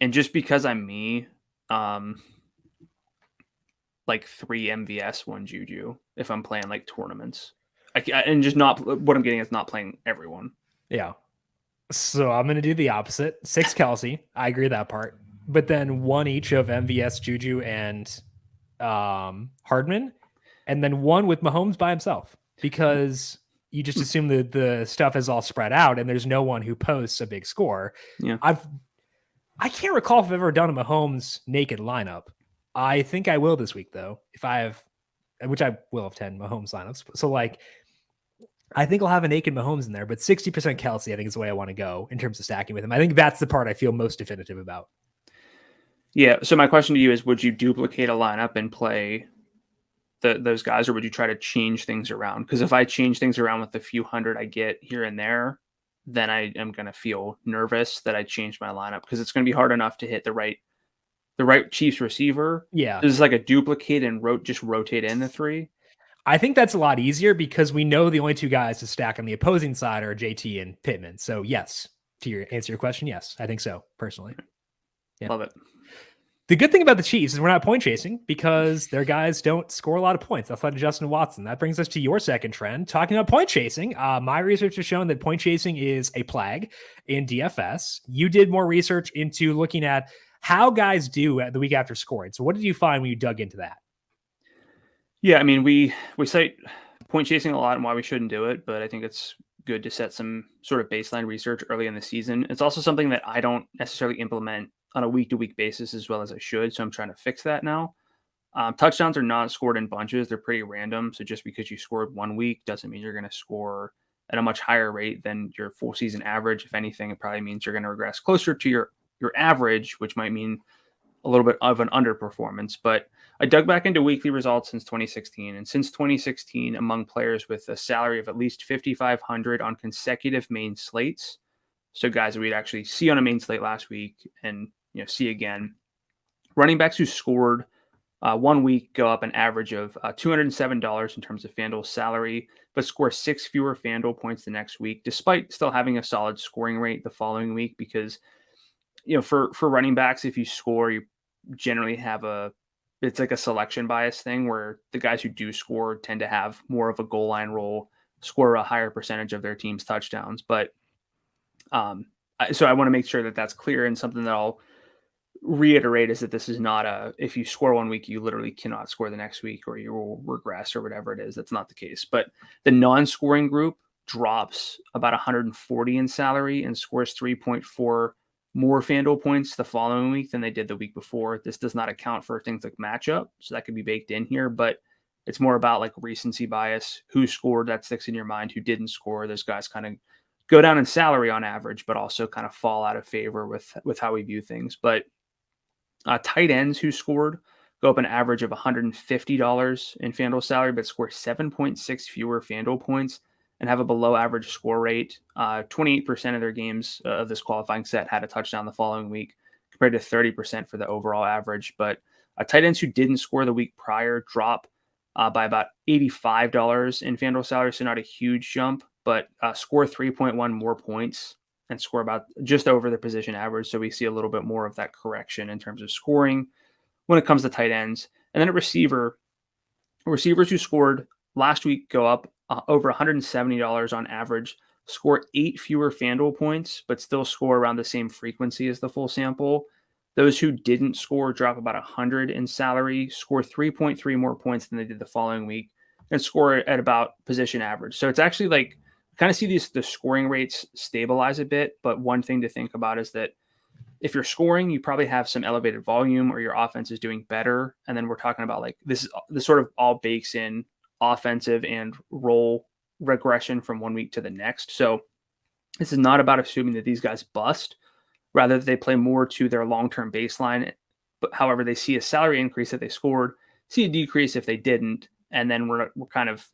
And just because I'm me, like 3 MVS, 1 Juju, if I'm playing like tournaments. And just not what I'm getting is not playing everyone. Yeah. So I'm going to do the opposite. 6 Kelsey. I agree with that part. But then 1 each of MVS, Juju, and Hardman. And then 1 with Mahomes by himself. Because you just assume that the stuff is all spread out and there's no one who posts a big score. Yeah. I can't recall if I've ever done a Mahomes naked lineup. I think I will this week, though, which I will have 10 Mahomes lineups. So, like, I think I'll have a naked Mahomes in there, but 60% Kelsey, I think, is the way I want to go in terms of stacking with him. I think that's the part I feel most definitive about. Yeah. So my question to you is, would you duplicate a lineup and play those guys, or would you try to change things around? Because if I change things around with the few hundred I get here and there, then I am going to feel nervous that I changed my lineup, because it's going to be hard enough to hit the right Chiefs receiver. Yeah. This is like a duplicate and just rotate in the 3. I think that's a lot easier because we know the only 2 guys to stack on the opposing side are JT and Pittman. So yes, to answer your question, yes, I think so personally. Yeah. Love it. The good thing about the Chiefs is we're not point chasing because their guys don't score a lot of points outside of Justin Watson. That brings us to your second trend, talking about point chasing. My research has shown that point chasing is a plague in DFS. You did more research into looking at how guys do at the week after scoring. So what did you find when you dug into that? Yeah, I mean, we cite point chasing a lot and why we shouldn't do it, but I think it's good to set some sort of baseline research early in the season. It's also something that I don't necessarily implement on a week-to-week basis as well as I should, so I'm trying to fix that now. Touchdowns are not scored in bunches. They're pretty random, so just because you scored 1 week doesn't mean you're going to score at a much higher rate than your full season average. If anything, it probably means you're going to regress closer to your average, which might mean a little bit of an underperformance. But I dug back into weekly results since 2016. And since 2016, among players with a salary of at least $5,500 on consecutive main slates, so guys that we'd actually see on a main slate last week and see again, running backs who scored 1 week go up an average of $207 in terms of FanDuel salary, but score 6 fewer FanDuel points the next week, despite still having a solid scoring rate the following week, because for running backs, if you score, you generally have it's like a selection bias thing where the guys who do score tend to have more of a goal line role, score a higher percentage of their team's touchdowns. But so I want to make sure that that's clear, and something that I'll reiterate is that this is not if you score one week, you literally cannot score the next week or you will regress or whatever it is. That's not the case. But the non-scoring group drops about 140 in salary and scores 3.4 more FanDuel points the following week than they did the week before. This does not account for things like matchup, so that could be baked in here, but it's more about like recency bias. Who scored, that sticks in your mind. Who didn't score, those guys kind of go down in salary on average, but also kind of fall out of favor with how we view things. But tight ends who scored go up an average of $150 in FanDuel salary, but score 7.6 fewer FanDuel points and have a below average score rate. 28% of their games of this qualifying set had a touchdown the following week, compared to 30% for the overall average. But tight ends who didn't score the week prior drop by about $85 in FanDuel salary, so not a huge jump, but score 3.1 more points and score about just over the position average. So we see a little bit more of that correction in terms of scoring when it comes to tight ends. And then at receivers who scored last week go up over $170 on average, score 8 fewer FanDuel points, but still score around the same frequency as the full sample. Those who didn't score drop about 100 in salary, score 3.3 more points than they did the following week, and score at about position average. So it's actually like, kind of see the scoring rates stabilize a bit, but one thing to think about is that if you're scoring, you probably have some elevated volume or your offense is doing better. And then we're talking about like this sort of all bakes in offensive and role regression from one week to the next. So this is not about assuming that these guys bust, rather that they play more to their long-term baseline. But however, they see a salary increase if they scored, see a decrease if they didn't, and then we're kind of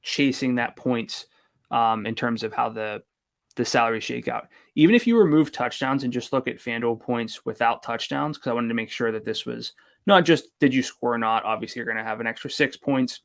chasing that points in terms of how the salary shake out. Even if you remove touchdowns and just look at FanDuel points without touchdowns, because I wanted to make sure that this was not just did you score or not. Obviously, you're going to have an extra 6 points.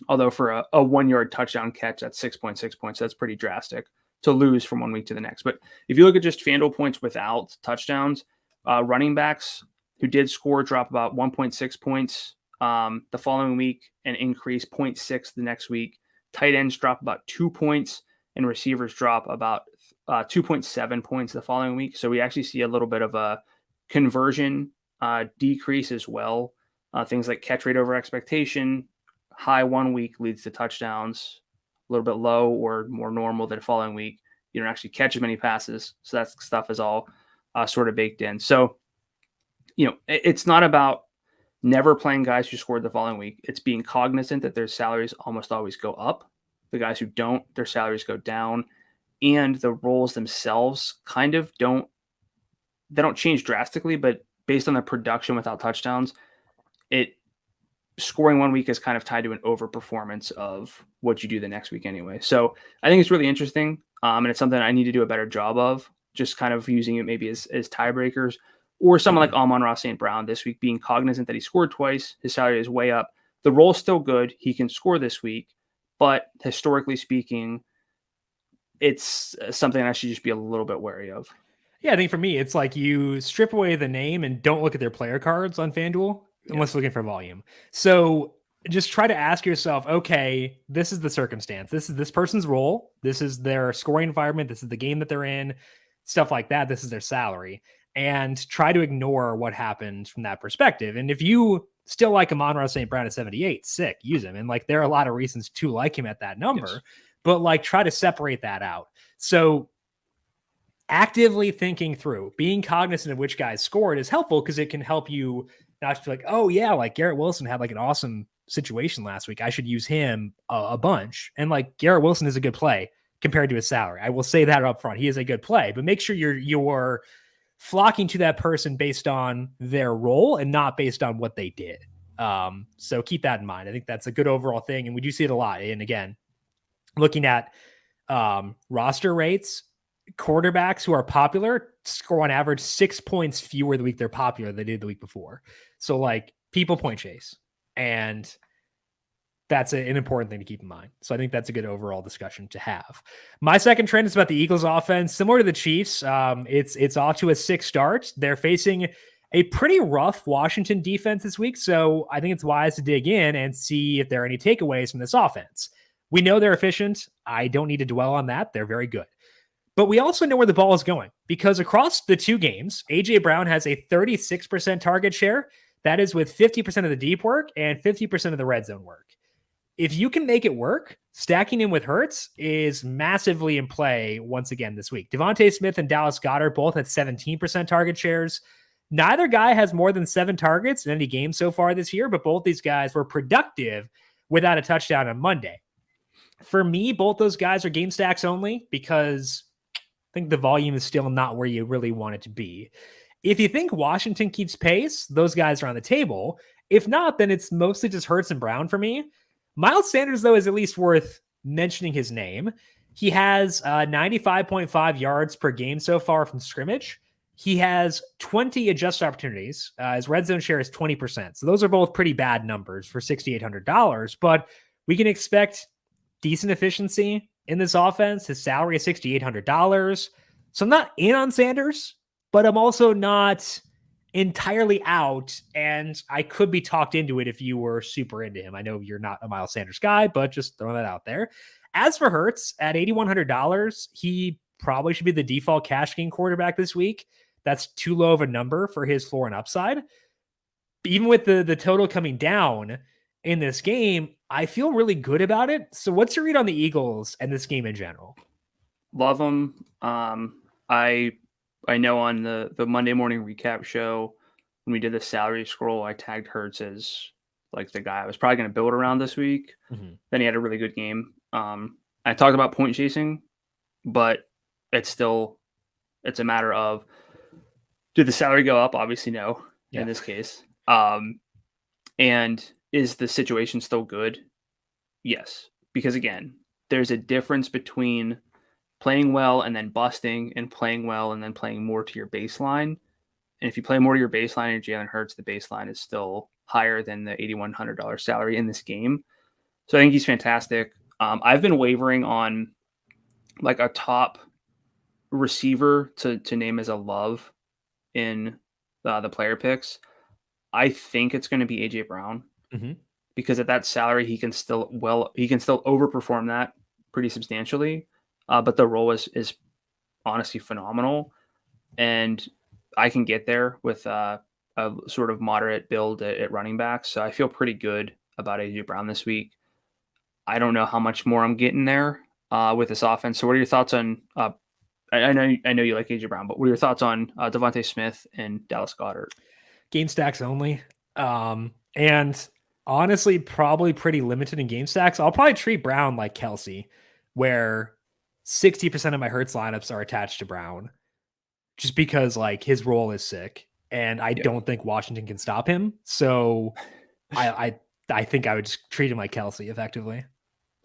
Although for a 1 yard touchdown catch, that's 6.6 points. That's pretty drastic to lose from one week to the next. But if you look at just FanDuel points without touchdowns, running backs who did score drop about 1.6 points the following week and increase 0.6 the next week. Tight ends drop about 2 points and receivers drop about 2.7 points the following week. So we actually see a little bit of a conversion decrease as well. Things like catch rate over expectation, high 1 week leads to touchdowns, a little bit low or more normal than the following week. You don't actually catch as many passes. So that stuff is all sort of baked in. So, it's not about never playing guys who scored the following week. It's being cognizant that their salaries almost always go up. The guys who don't, their salaries go down. And the roles themselves kind of don't change drastically, but based on the production without touchdowns, scoring 1 week is kind of tied to an overperformance of what you do the next week anyway. So I think it's really interesting. And it's something I need to do a better job of, just kind of using it maybe as tiebreakers, or someone like Amon-Ra St. Brown this week, being cognizant that he scored twice. His salary is way up. The role's still good. He can score this week, but historically speaking, it's something I should just be a little bit wary of. Yeah, I think for me, it's like you strip away the name and don't look at their player cards on FanDuel unless looking for volume. So just try to ask yourself, okay, this is the circumstance. This is this person's role. This is their scoring environment. This is the game that they're in, stuff like that. This is their salary. And try to ignore what happened from that perspective. And if you still like Amon-Ra St. Brown at 78, sick, use him. And like, there are a lot of reasons to like him at that number, but like, try to separate that out. So actively thinking through, being cognizant of which guys scored is helpful, because it can help you not just be like, oh yeah, like Garrett Wilson had like an awesome situation last week, I should use him a bunch. And like, Garrett Wilson is a good play compared to his salary. I will say that up front. He is a good play, but make sure you're flocking to that person based on their role and not based on what they did. So keep that in mind. I think that's a good overall thing. And we do see it a lot. And again, looking at roster rates, quarterbacks who are popular score on average 6 points fewer the week they're popular than they did the week before. So like, people point chase, and that's an important thing to keep in mind. So I think that's a good overall discussion to have. My second trend is about the Eagles offense. Similar to the Chiefs, it's off to a 6 start. They're facing a pretty rough Washington defense this week. So I think it's wise to dig in and see if there are any takeaways from this offense. We know they're efficient. I don't need to dwell on that. They're very good. But we also know where the ball is going because across the 2 games, A.J. Brown has a 36% target share. That is with 50% of the deep work and 50% of the red zone work. If you can make it work, stacking him with Hurts is massively in play once again this week. Devontae Smith and Dallas Goedert both had 17% target shares. Neither guy has more than 7 targets in any game so far this year, but both these guys were productive without a touchdown on Monday. For me, both those guys are game stacks only because I think the volume is still not where you really want it to be. If you think Washington keeps pace, those guys are on the table. If not, then it's mostly just Hurts and Brown for me. Miles Sanders, though, is at least worth mentioning his name. He has 95.5 yards per game so far from scrimmage. He has 20 adjusted opportunities. His red zone share is 20%. So those are both pretty bad numbers for $6,800, but we can expect decent efficiency in this offense. His salary is $6,800. So I'm not in on Sanders, but I'm also not entirely out, and I could be talked into it if you were super into him. I know you're not a Miles Sanders guy, but just throwing that out there. As for Hurts, at $8,100, he probably should be the default cash game quarterback this week. That's too low of a number for his floor and upside. Even with the total coming down in this game, I feel really good about it. So what's your read on the Eagles and this game in general? Love them. I know on the Monday morning recap show, when we did the salary scroll, I tagged Hurts as like the guy I was probably going to build around this week. Mm-hmm. Then he had a really good game. I talked about point chasing, but it's a matter of, did the salary go up? Obviously, no, in this case. And is the situation still good? Yes. Because again, there's a difference between playing well and then busting and playing well and then playing more to your baseline. And if you play more to your baseline and Jalen Hurts, the baseline is still higher than the $8,100 salary in this game. So I think he's fantastic. I've been wavering on like a top receiver to name as a love in the player picks. I think it's going to be AJ Brown because at that salary, he can still overperform that pretty substantially. But the role is honestly phenomenal. And I can get there with a sort of moderate build at running back. So I feel pretty good about AJ Brown this week. I don't know how much more I'm getting there with this offense. So what are your thoughts on I know you like AJ Brown, but what are your thoughts on Devontae Smith and Dallas Goedert? Game stacks only. And honestly, probably pretty limited in game stacks. I'll probably treat Brown like Kelsey, where 60% of my Hurts lineups are attached to Brown just because like his role is sick. And I don't think Washington can stop him. So I think I would just treat him like Kelsey effectively.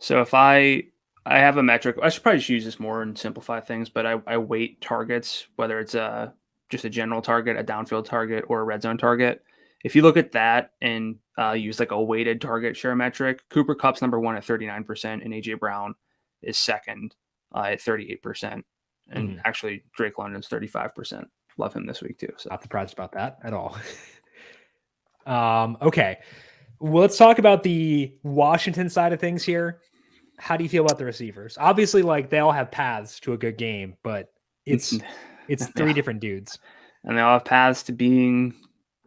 So if I have a metric, I should probably just use this more and simplify things, but I weight targets, whether it's just a general target, a downfield target, or a red zone target. If you look at that and use like a weighted target share metric, Cooper Kupp's number 1 at 39%, and AJ Brown is second at 38%. And actually, Drake London's 35%. Love him this week too. So not surprised about that at all. Okay. Well, let's talk about the Washington side of things here. How do you feel about the receivers? Obviously, like they all have paths to a good game, but it's 3 different dudes. And they all have paths to being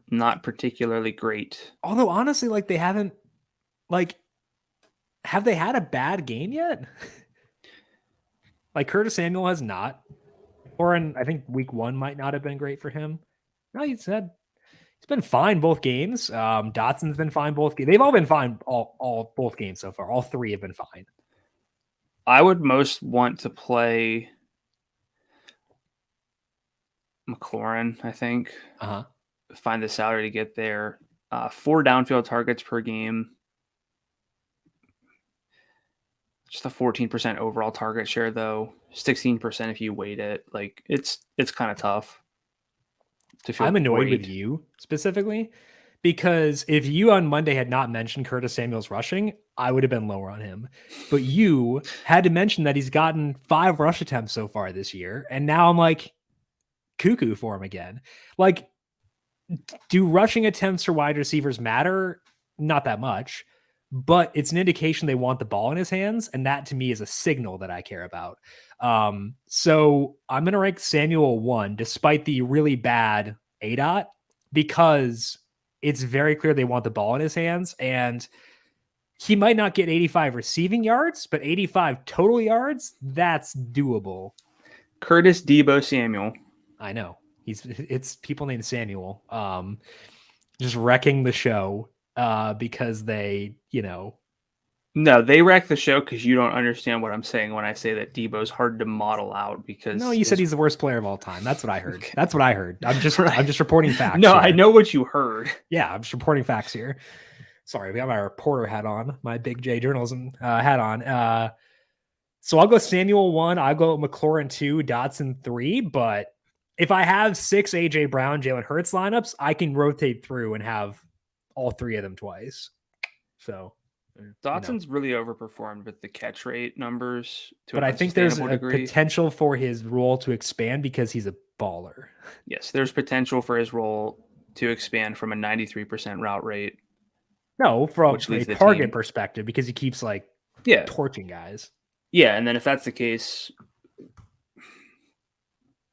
not particularly great. Although honestly, like they haven't, like, have they had a bad game yet? Like Curtis Samuel has not. Or I think week 1 might not have been great for him. No, he's been fine both games. Dotson's been fine both games. They've all been fine all both games so far. All 3 have been fine. I would most want to play McLaurin, I think. Find the salary to get there. 4 downfield targets per game. Just a 14% overall target share, though. 16% if you weight it. Like it's kind of tough to feel. I'm annoyed with you specifically because if you on Monday had not mentioned Curtis Samuel's rushing, I would have been lower on him. But you had to mention that he's gotten 5 rush attempts so far this year. And now I'm like cuckoo for him again. Like, do rushing attempts for wide receivers matter? Not that much, but it's an indication they want the ball in his hands. And that to me is a signal that I care about. So I'm going to rank Samuel 1, despite the really bad ADOT, because it's very clear they want the ball in his hands. And he might not get 85 receiving yards, but 85 total yards, that's doable. Curtis Debo Samuel. I know. It's people named Samuel. Just wrecking the show because they, No, they wreck the show because you don't understand what I'm saying when I say that Debo's hard to model out because no, you said he's the worst player of all time. That's what I heard. That's what I heard. I'm just reporting facts. No, here. I know what you heard. Yeah, I'm just reporting facts here. Sorry, we got my reporter hat on, my Big J journalism hat on. So I'll go Samuel 1, I'll go McLaurin 2, Dotson 3, but if I have 6 AJ Brown, Jalen Hurts lineups, I can rotate through and have all 3 of them twice. So Dotson's really overperformed with the catch rate numbers. But I think there's a potential for his role to expand because he's a baller. Yes, there's potential for his role to expand from a 93% route rate. No, from a target perspective, because he keeps torching guys. Yeah, and then if that's the case,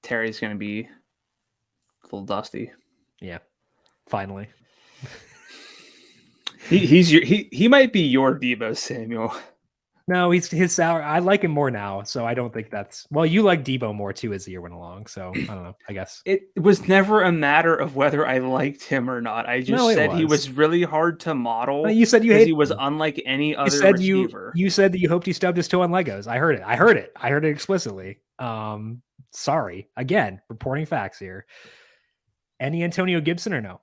Terry's going to be a little dusty. Yeah, finally. He might be your Debo Samuel. No, his salary. I like him more now, so I don't think that's. Well, you like Debo more too as the year went along, so I don't know. I guess it was never a matter of whether I liked him or not. I just said he was really hard to model. You said he was unlike any other receiver. You said that you hoped he stubbed his toe on Legos. I heard it explicitly. Sorry again, reporting facts here. Any Antonio Gibson or no?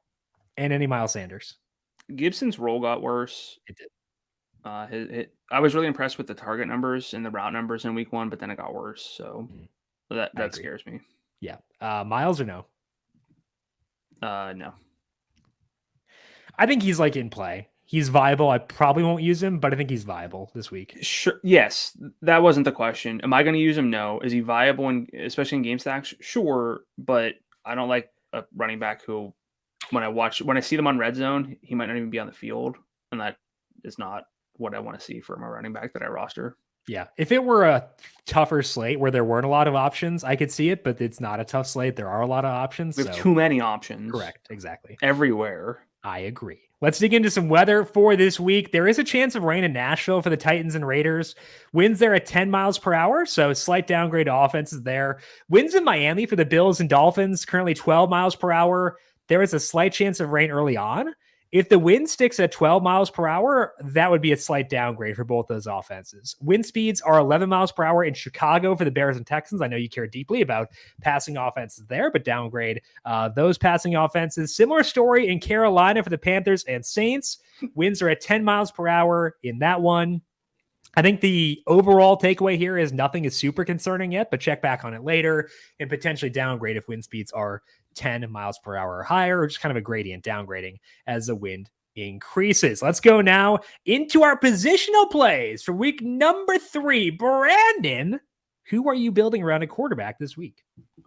And any Miles Sanders? Gibson's role got worse. It did. I was really impressed with the target numbers and the route numbers in week 1, but then it got worse. So that scares me. Yeah. Miles or no? No. I think he's in play. He's viable. I probably won't use him, but I think he's viable this week. Sure. Yes. That wasn't the question. Am I going to use him? No. Is he viable especially in game stacks? Sure. But I don't like a running back who, when I see them on red zone, he might not even be on the field. And that is not what I want to see from a running back that I roster. Yeah. If it were a tougher slate where there weren't a lot of options, I could see it, but it's not a tough slate. There are a lot of options. We have too many options. Correct. Exactly. Everywhere. I agree. Let's dig into some weather for this week. There is a chance of rain in Nashville for the Titans and Raiders. Winds there at 10 miles per hour, so slight downgrade to offenses there. Winds in Miami for the Bills and Dolphins, currently 12 miles per hour. There is a slight chance of rain early on. If the wind sticks at 12 miles per hour, that would be a slight downgrade for both those offenses. Wind speeds are 11 miles per hour in Chicago for the Bears and Texans. I know you care deeply about passing offenses there, but downgrade those passing offenses. Similar story in Carolina for the Panthers and Saints. Winds are at 10 miles per hour in that one. I think the overall takeaway here is nothing is super concerning yet, but check back on it later and potentially downgrade if wind speeds are 10 miles per hour or higher, or just kind of a gradient downgrading as the wind increases. Let's go now into our positional plays for week number 3. Brandon, who are you building around a quarterback this week?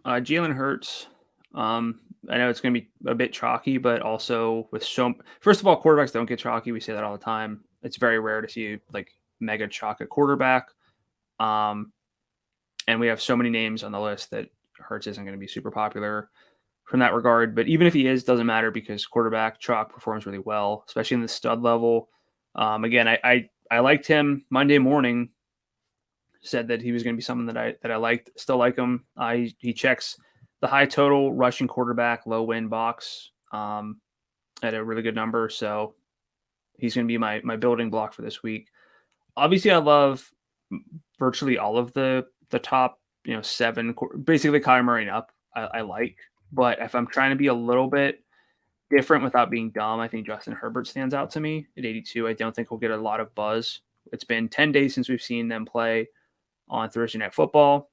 Jalen Hurts. I know it's going to be a bit chalky, but also first of all, quarterbacks don't get chalky. We say that all the time. It's very rare to see mega chalk at quarterback. And we have so many names on the list that Hurts isn't going to be super popular from that regard. But even if he is, doesn't matter because quarterback chalk performs really well, especially in the stud level. Again, I liked him Monday morning, said that he was going to be someone that I liked, still like him. He checks the high total rushing quarterback, low win box at a really good number. So he's going to be my building block for this week. Obviously, I love virtually all of the top 7, basically Kyler Murray and up. I like, but if I'm trying to be a little bit different without being dumb, I think Justin Herbert stands out to me at 82. I don't think we'll get a lot of buzz. It's been 10 days since we've seen them play on Thursday Night Football.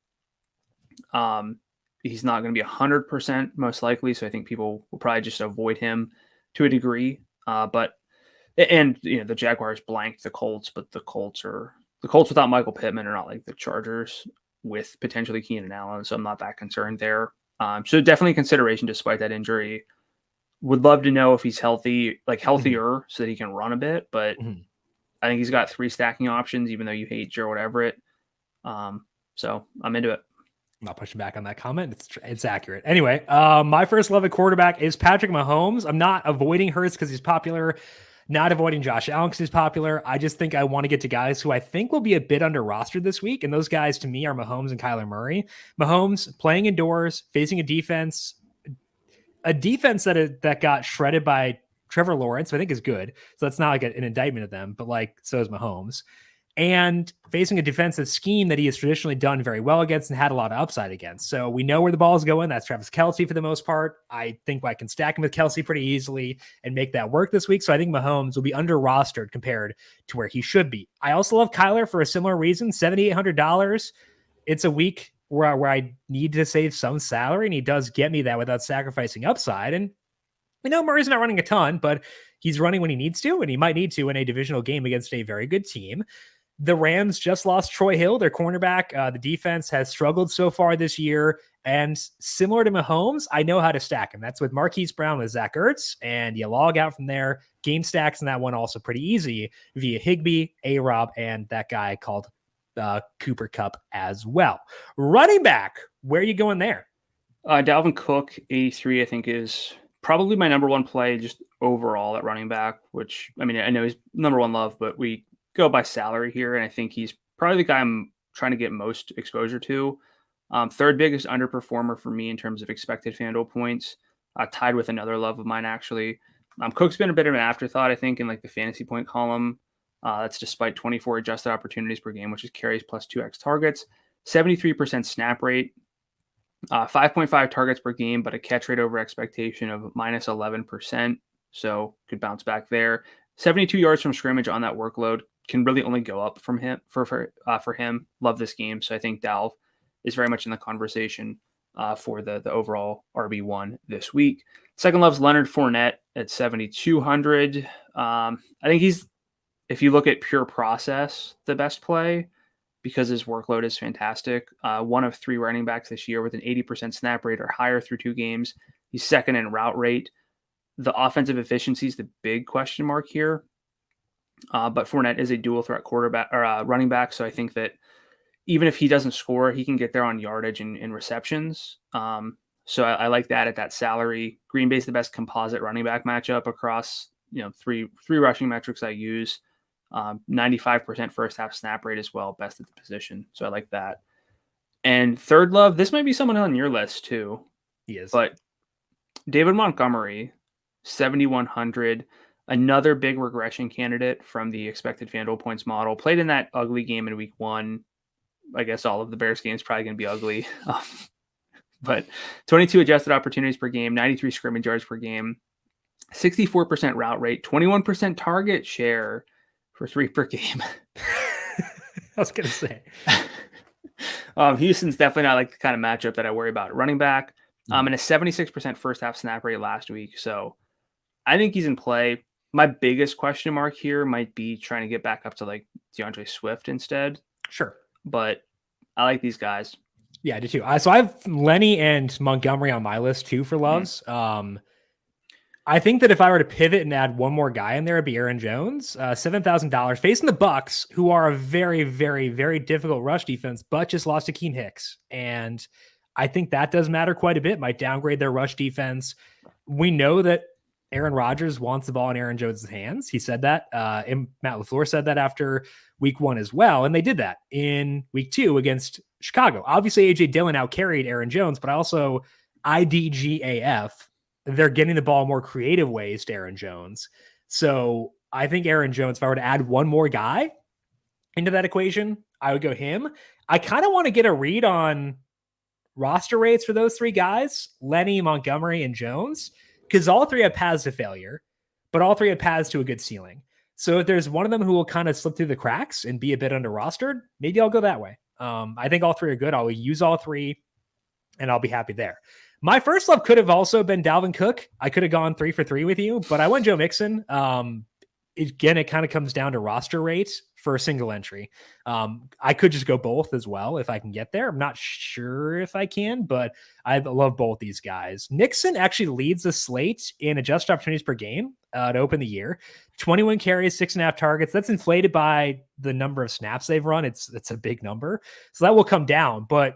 He's not going to be 100% most likely, so I think people will probably just avoid him to a degree. And the Jaguars blanked the Colts, but the Colts without Michael Pittman are not like the Chargers with potentially Keenan Allen, so I'm not that concerned there. So definitely consideration despite that injury. Would love to know if he's healthier, so that he can run a bit. But I think he's got 3 stacking options, even though you hate Gerald Everett. So I'm into it. I'm not pushing back on that comment. It's accurate. Anyway, my first love at quarterback is Patrick Mahomes. I'm not avoiding Hurts because he's popular, not avoiding Josh Allen because he's popular. I just think I want to get to guys who I think will be a bit under rostered this week. And those guys to me are Mahomes and Kyler Murray. Mahomes playing indoors, facing a defense that got shredded by Trevor Lawrence, I think is good. So that's not like an indictment of them, but like, so is Mahomes. And facing a defensive scheme that he has traditionally done very well against and had a lot of upside against. So we know where the ball is going. That's Travis Kelce for the most part. I think I can stack him with Kelce pretty easily and make that work this week. So I think Mahomes will be under rostered compared to where he should be. I also love Kyler for a similar reason, $7,800. It's a week where I need to save some salary, and he does get me that without sacrificing upside. And we know Murray's not running a ton, but he's running when he needs to, and he might need to in a divisional game against a very good team. The Rams just lost Troy Hill, their cornerback. The defense has struggled so far this year. And similar to Mahomes, I know how to stack him. That's with Marquise Brown with Zach Ertz. And you log out from there. Game stacks in that one also pretty easy via Higbee, A-Rob, and that guy called Cooper Kupp as well. Running back, where are you going there? Dalvin Cook, 83, I think is probably my number one play just overall at running back, which, I mean, I know he's number one love, but we go by salary here, and I think he's probably the guy I'm trying to get most exposure to. Third biggest underperformer for me in terms of expected FanDuel points, tied with another love of mine, actually. Cook's been a bit of an afterthought, I think, in like the fantasy point column. That's despite 24 adjusted opportunities per game, which is carries plus 2x targets, 73% snap rate, 5.5 targets per game, but a catch rate over expectation of minus 11%. So could bounce back there. 72 yards from scrimmage on that workload can really only go up from him for him. Love this game. So I think Dalv is very much in the conversation for the overall RB1 this week. Second love's Leonard Fournette at 7,200. I think he's, if you look at pure process, the best play because his workload is fantastic. One of 3 running backs this year with an 80% snap rate or higher through 2 games. He's second in route rate. The offensive efficiency is the big question mark here. But Fournette is a dual threat quarterback or running back. So I think that even if he doesn't score, he can get there on yardage and receptions. So I like that at that salary. Green Bay's the best composite running back matchup across, three rushing metrics I use. 95% first half snap rate as well, best at the position. So I like that. And third love, this might be someone on your list too. He is. But David Montgomery, 7,100. Another big regression candidate from the expected FanDuel points model. Played in that ugly game in week 1. I guess all of the Bears games probably going to be ugly. But 22 adjusted opportunities per game, 93 scrimmage yards per game, 64% route rate, 21% target share for 3 per game. I was going to say. Houston's definitely not like the kind of matchup that I worry about at running back. And a 76% first half snap rate last week. So I think he's in play. My biggest question mark here might be trying to get back up to like DeAndre Swift instead. Sure. But I like these guys. Yeah, I do too. So I have Lenny and Montgomery on my list too for loves. I think that if I were to pivot and add one more guy in there, it'd be Aaron Jones, $7,000 facing the Bucs, who are a very, very, very difficult rush defense, but just lost to Akeem Hicks. And I think that does matter quite a bit. Might downgrade their rush defense. We know that Aaron Rodgers wants the ball in Aaron Jones' hands. He said that. And Matt LaFleur said that after week 1 as well. And they did that in week 2 against Chicago. Obviously, A.J. Dillon outcarried Aaron Jones, but also IDGAF. They're getting the ball more creative ways to Aaron Jones. So I think Aaron Jones, if I were to add one more guy into that equation, I would go him. I kind of want to get a read on roster rates for those 3 guys, Lenny, Montgomery, and Jones, because all 3 have paths to failure, but all 3 have paths to a good ceiling. So if there's one of them who will kind of slip through the cracks and be a bit under rostered, maybe I'll go that way. I think all 3 are good. I'll use all 3 and I'll be happy there. My first love could have also been Dalvin Cook. I could have gone 3 for 3 with you, but I went Joe Mixon. Again, it kind of comes down to roster rate for a single entry. I could just go both as well if I can get there. I'm not sure if I can, but I love both these guys. Mixon actually leads the slate in adjusted opportunities per game to open the year. 21 carries, 6.5 targets. That's inflated by the number of snaps they've run. It's a big number. So that will come down, but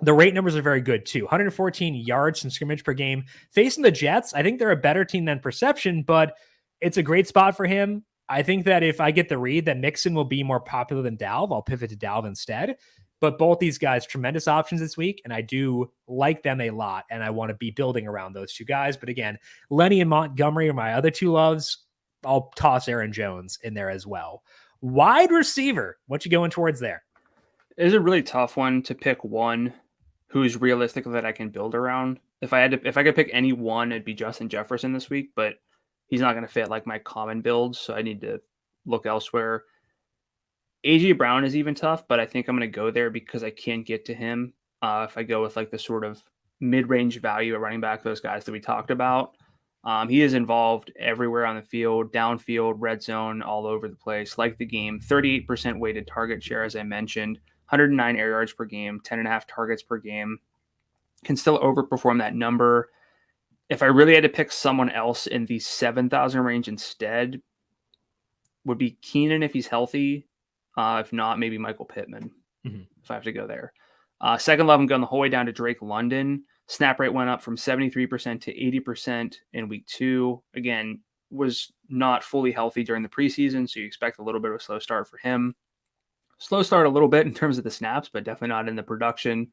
the rate numbers are very good too. 114 yards from scrimmage per game. Facing the Jets, I think they're a better team than perception, but it's a great spot for him. I think that if I get the read that Mixon will be more popular than Dalv, I'll pivot to Dalv instead. But both these guys, tremendous options this week, and I do like them a lot, and I want to be building around those two guys. But again, Lenny and Montgomery are my other two loves. I'll toss Aaron Jones in there as well. Wide receiver, what you going towards there? It is a really tough one to pick one who's realistic that I can build around. If I could pick any one, it'd be Justin Jefferson this week, but he's not going to fit like my common builds, so I need to look elsewhere. AJ Brown is even tough, but I think I'm going to go there because I can get to him. If I go with like the sort of mid-range value at running back, those guys that we talked about, he is involved everywhere on the field, downfield, red zone, all over the place. Like the game, 38% weighted target share, as I mentioned, 109 air yards per game, 10.5 targets per game. Can still overperform that number. If I really had to pick someone else in the 7,000 range instead, would be Keenan if he's healthy. If not, maybe Michael Pittman, if I have to go there. Second love, I'm going the whole way down to Drake London. Snap rate went up from 73% to 80% in week 2. Again, was not fully healthy during the preseason, so you expect a little bit of a slow start for him. Slow start a little bit in terms of the snaps, but definitely not in the production.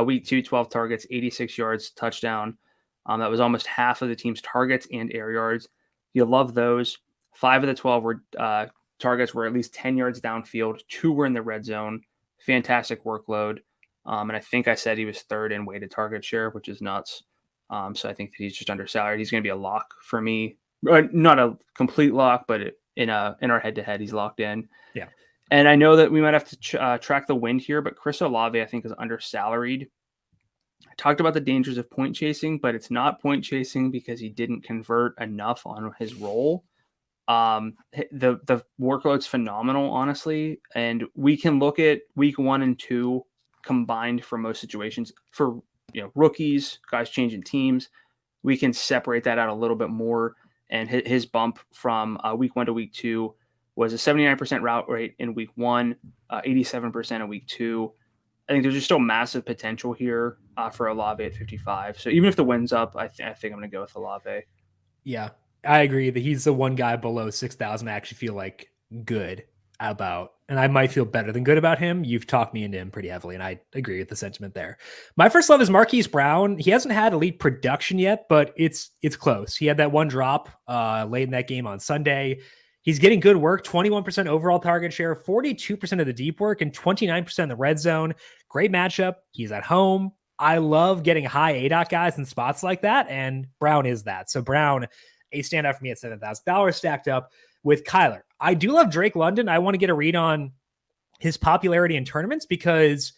Week 2, 12 targets, 86 yards, touchdown. That was almost half of the team's targets and air yards. You love those. 5 of the 12 were targets were at least 10 yards downfield. 2 were in the red zone. Fantastic workload. And I think I said he was third in weighted target share, which is nuts. So I think that he's just undersalaried. He's going to be a lock for me. Not a complete lock, but in our head-to-head, he's locked in. Yeah. And I know that we might have to track the wind here, but Chris Olave, I think, is undersalaried. I talked about the dangers of point chasing, but it's not point chasing because he didn't convert enough on his role. The workload's phenomenal, honestly. And we can look at week 1 and 2 combined for most situations. For rookies, guys changing teams, we can separate that out a little bit more. And his bump from week 1 to week 2 was a 79% route rate in week 1, 87% in week 2. I think there's just still massive potential here for Olave at 55. So even if the wind's up, I think I'm going to go with Olave. Yeah, I agree that he's the one guy below 6,000 I actually feel like good about, and I might feel better than good about him. You've talked me into him pretty heavily, and I agree with the sentiment there. My first love is Marquise Brown. He hasn't had elite production yet, but it's close. He had that one drop late in that game on Sunday. He's getting good work, 21% overall target share, 42% of the deep work, and 29% in the red zone. Great matchup. He's at home. I love getting high ADOT guys in spots like that, and Brown is that. So Brown, a standout for me at $7,000 stacked up with Kyler. I do love Drake London. I want to get a read on his popularity in tournaments because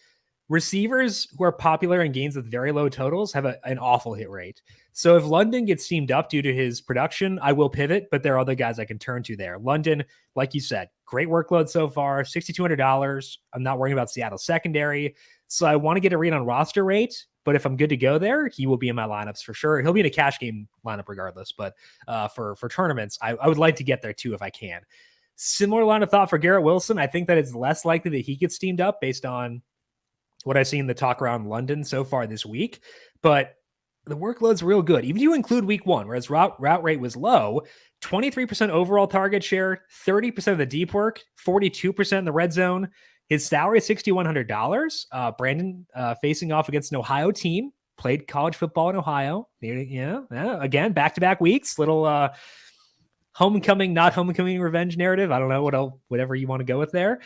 receivers who are popular in games with very low totals have an awful hit rate. So if London gets steamed up due to his production, I will pivot, but there are other guys I can turn to there. London, like you said, great workload so far, $6,200. I'm not worrying about Seattle secondary. So I want to get a read on roster rate, but if I'm good to go there, he will be in my lineups for sure. He'll be in a cash game lineup regardless, but for tournaments, I would like to get there too if I can. Similar line of thought for Garrett Wilson. I think that it's less likely that he gets steamed up based on what I've seen the talk around London so far this week, but the workload's real good. Even if you include week 1, whereas route rate was low, 23% overall target share, 30% of the deep work, 42% in the red zone. His salary is $6,100. Brandon facing off against an Ohio team, played college football in Ohio. Yeah. Again, back-to-back weeks, little homecoming, not homecoming revenge narrative. I don't know whatever you want to go with there.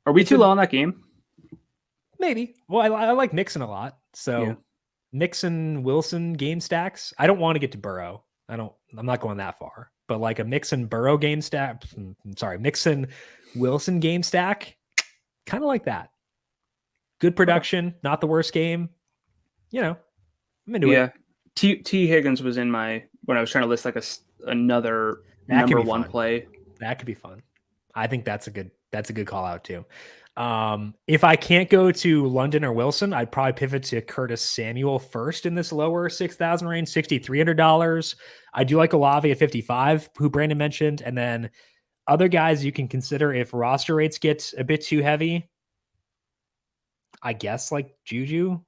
Are we too low on that game? Maybe. Well, I like Mixon a lot. So yeah. Mixon, Wilson game stacks. I don't want to get to Burrow. I'm not going that far. But like a Mixon Burrow game stack. Mixon Wilson game stack. Kind of like that. Good production, not the worst game. I'm into Yeah. it. T Higgins was in my when I was trying to list like another That could number be one fun. play. That could be fun. I think that's a good call out too. If I can't go to London or Wilson, I'd probably pivot to Curtis Samuel first in this lower 6,000 range, $6,300. I do like Olave at 55, who Brandon mentioned, and then other guys you can consider if roster rates get a bit too heavy. I guess like Juju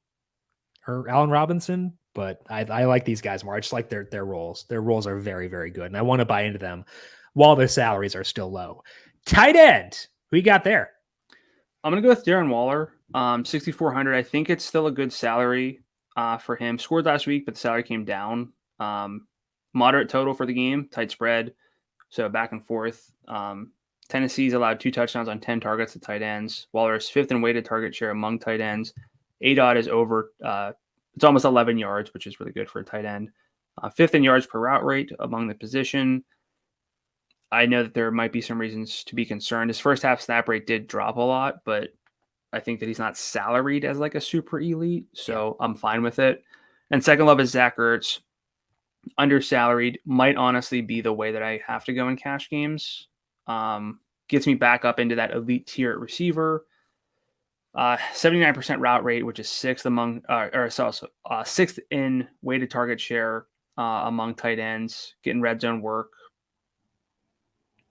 or Allen Robinson, but I like these guys more. I just like their roles. Their roles are very, very good, and I want to buy into them while their salaries are still low. Tight end, who you got there? I'm gonna go with Darren Waller, 6,400. I think it's still a good salary for him. Scored last week, but the salary came down. Moderate total for the game, tight spread, so back and forth. Tennessee's allowed 2 touchdowns on 10 targets to tight ends. Waller is 5th in weighted target share among tight ends. ADOT is over. It's almost 11 yards, which is really good for a tight end. 5th in yards per route rate among the position. I know that there might be some reasons to be concerned. His first half snap rate did drop a lot, but I think that he's not salaried as like a super elite, so I'm fine with it. And second love is Zach Ertz. Under salaried might honestly be the way that I have to go in cash games. Gets me back up into that elite tier at receiver. 79% route rate, which is 6th among, or it's also 6th in weighted target share among tight ends, getting red zone work.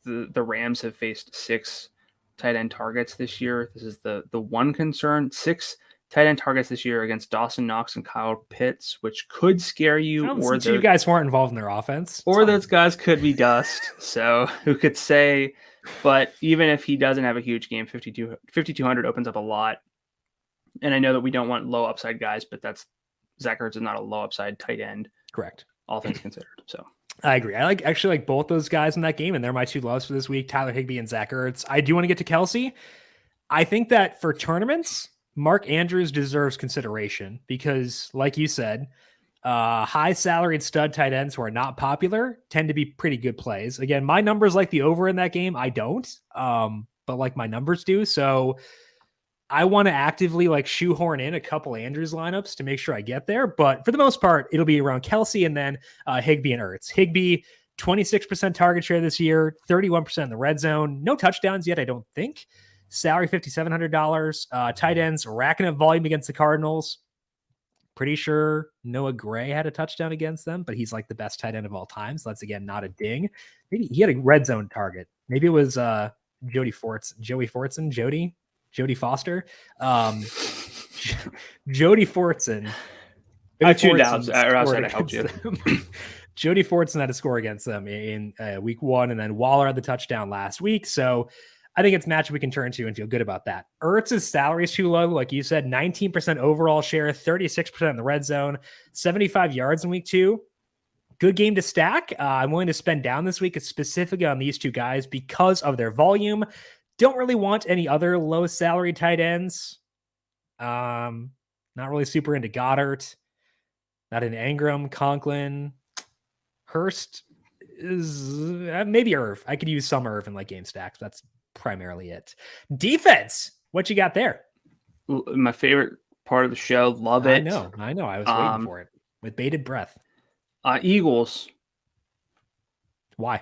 The Rams have faced 6 tight end targets this year. This is the one concern. 6 tight end targets this year against Dawson Knox and Kyle Pitts, which could scare you. Or you guys weren't involved in their offense. Or those guys could be dust. So who could say? But even if he doesn't have a huge game, 5,200 opens up a lot. And I know that we don't want low upside guys, but Zach Ertz is not a low upside tight end. Correct. All things considered. So I agree. I actually like both those guys in that game, and they're my 2 loves for this week, Tyler Higbee and Zach Ertz. I do want to get to Kelsey. I think that for tournaments, Mark Andrews deserves consideration because, like you said, high salaried stud tight ends who are not popular tend to be pretty good plays. Again, my numbers like the over in that game. I don't, but like my numbers do. So I want to actively like shoehorn in a couple Andrews lineups to make sure I get there. But for the most part, it'll be around Kelsey and then Higbee and Ertz. Higbee, 26% target share this year, 31% in the red zone. No touchdowns yet, I don't think. Salary $5,700. Tight ends racking up volume against the Cardinals. Pretty sure Noah Gray had a touchdown against them, but he's like the best tight end of all time. So that's, again, not a ding. Maybe he had a red zone target. Maybe it was Jody Foster. Jody Foster. Jody Fortson. I tuned out, or else I'd helped you. Jody Fortson had a score against them in week 1, and then Waller had the touchdown last week. So I think it's a match we can turn to and feel good about that. Ertz's salary is too low. Like you said, 19% overall share, 36% in the red zone, 75 yards in week 2. Good game to stack. I'm willing to spend down this week specifically on these 2 guys because of their volume. Don't really want any other low salary tight ends. Not really super into Goddard. Not into Ingram, Conklin. Hurst is maybe Irv. I could use some Irv in like game stacks. That's primarily it. Defense. What you got there? My favorite part of the show. Love it. I know. I was waiting for it with bated breath. Eagles. Why?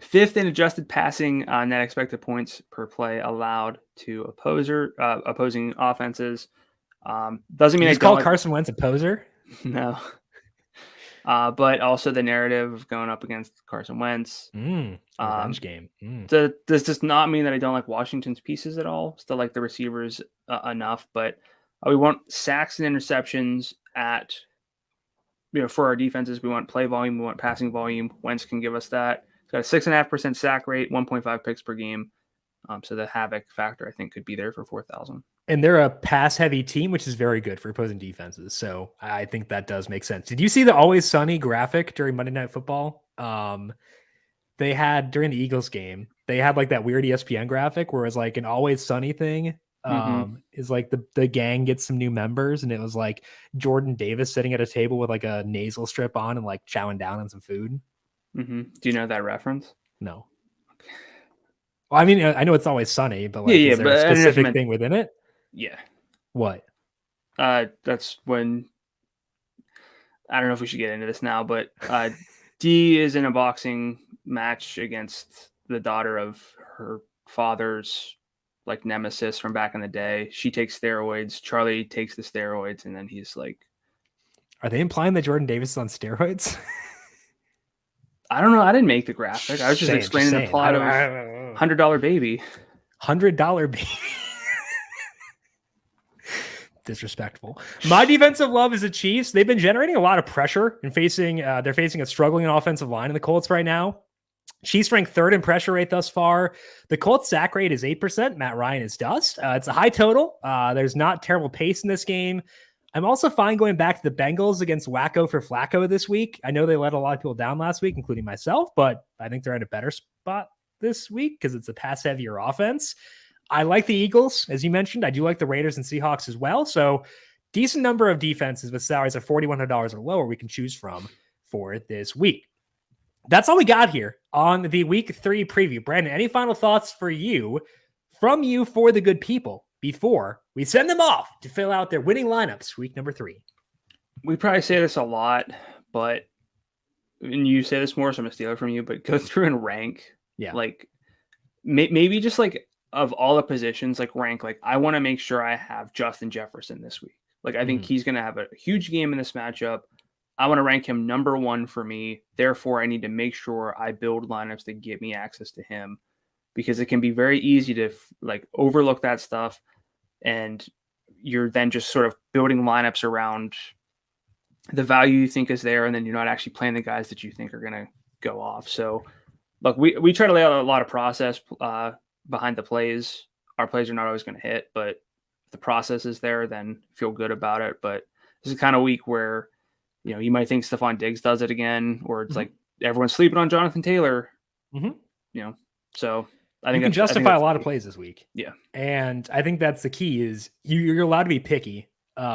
5th in adjusted passing net expected points per play allowed to opposing offenses. Doesn't mean I call Carson Wentz a poser. No. But also the narrative of going up against Carson Wentz. Revenge game. This does not mean that I don't like Washington's pieces at all. Still like the receivers enough, but we want sacks and interceptions for our defenses. We want play volume. We want passing volume. Wentz can give us that. It's got a 6.5% sack rate, 1.5 picks per game. So the havoc factor, I think, could be there for 4,000. And they're a pass-heavy team, which is very good for opposing defenses. So I think that does make sense. Did you see the Always Sunny graphic during Monday Night Football? They had, during the Eagles game, they had like that weird ESPN graphic where it was like an Always Sunny thing. Is like the gang gets some new members, and it was like Jordan Davis sitting at a table with like a nasal strip on and like chowing down on some food. Do you know that reference? No. Well, I mean, I know it's Always Sunny, but like, is there a specific thing within it? Yeah. What? That's when I don't know if we should get into this now, but D is in a boxing match against the daughter of her father's like nemesis from back in the day. She takes steroids. Charlie takes the steroids, and then he's like, Are they implying that Jordan Davis is on steroids? I don't know. I didn't make the graphic. I was just explaining the plot of $100 Baby. $100 Baby. Disrespectful. My defensive love is the Chiefs. They've been generating a lot of pressure and they're facing a struggling offensive line in the Colts right now. Chiefs ranked third in pressure rate thus far. The Colts sack rate is 8%. Matt Ryan is dust. It's a high total. There's not terrible pace in this game. I'm also fine going back to the Bengals against Wacko for Flacco this week. I know they let a lot of people down last week, including myself, but I think they're in a better spot this week because it's a pass heavier offense. I like the Eagles, as you mentioned. I do like the Raiders and Seahawks as well. So decent number of defenses with salaries of $4,100 or lower we can choose from for this week. That's all we got here on the week 3 preview. Brandon, any final thoughts from you for the good people before we send them off to fill out their winning lineups week number 3? We probably say this a lot, but and you say this more, so I'm going to steal it from you, but go through and rank. Yeah. Like maybe just like of all the positions, like rank, like I want to make sure I have Justin Jefferson this week. Like I think he's going to have a huge game in this matchup. I want to rank him number 1 for me. Therefore, I need to make sure I build lineups that give me access to him because it can be very easy to like overlook that stuff. And you're then just sort of building lineups around the value you think is there. And then you're not actually playing the guys that you think are going to go off. So look, we try to lay out a lot of process behind the plays. Our plays are not always going to hit, but if the process is there, then feel good about it. But this is kind of week where, you know, you might think Stephon Diggs does it again, or it's like everyone's sleeping on Jonathan Taylor, you know, so I think you can justify a lot of plays this week. Yeah. And I think that's the key is you're allowed to be picky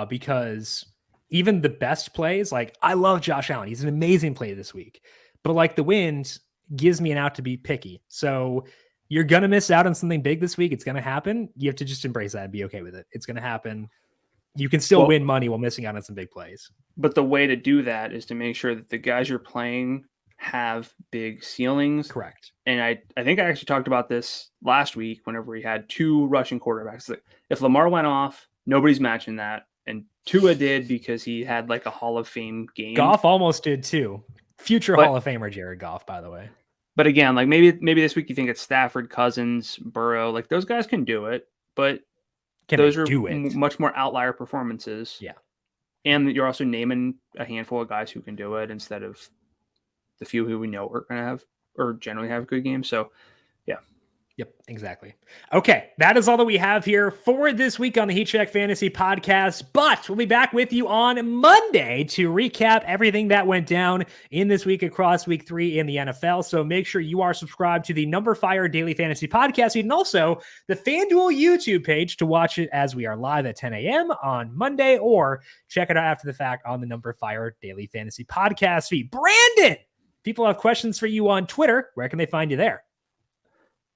because even the best plays, like I love Josh Allen. He's an amazing play this week, but like the wind gives me an out to be picky. So you're going to miss out on something big this week. It's going to happen. You have to just embrace that and be okay with it. It's going to happen. You can still win money while missing out on some big plays. But the way to do that is to make sure that the guys you're playing have big ceilings. Correct. And I think I actually talked about this last week whenever we had 2 rushing quarterbacks. If Lamar went off, nobody's matching that. And Tua did because he had like a Hall of Fame game. Goff almost did too. Future Hall of Famer Jared Goff, by the way. But again, like maybe this week you think it's Stafford, Cousins, Burrow. Like those guys can do it, but those are much more outlier performances. Yeah. And you're also naming a handful of guys who can do it instead of the few who we know are going to have or generally have good games. So, yeah. Yep, exactly. Okay, that is all that we have here for this week on the Heat Check Fantasy Podcast, but we'll be back with you on Monday to recap everything that went down in this week across week 3 in the NFL. So make sure you are subscribed to the numberFire Daily Fantasy Podcast and also the FanDuel YouTube page to watch it as we are live at 10 a.m. on Monday, or check it out after the fact on the numberFire Daily Fantasy Podcast feed. Brandon, people have questions for you on Twitter. Where can they find you there?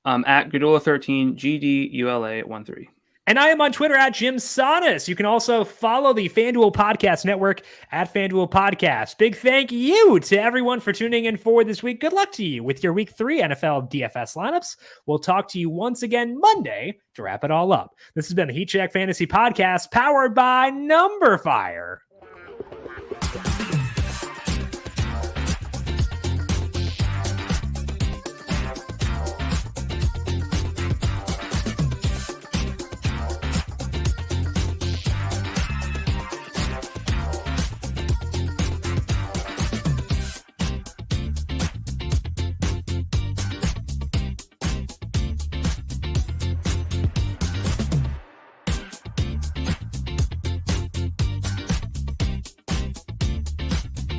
At Gadula13, GDULA13. And I am on Twitter at Jim Sonis. You can also follow the FanDuel Podcast Network at FanDuel Podcast. Big thank you to everyone for tuning in for this week. Good luck to you with your week 3 NFL DFS lineups. We'll talk to you once again Monday to wrap it all up. This has been the Heat Check Fantasy Podcast powered by numberFire.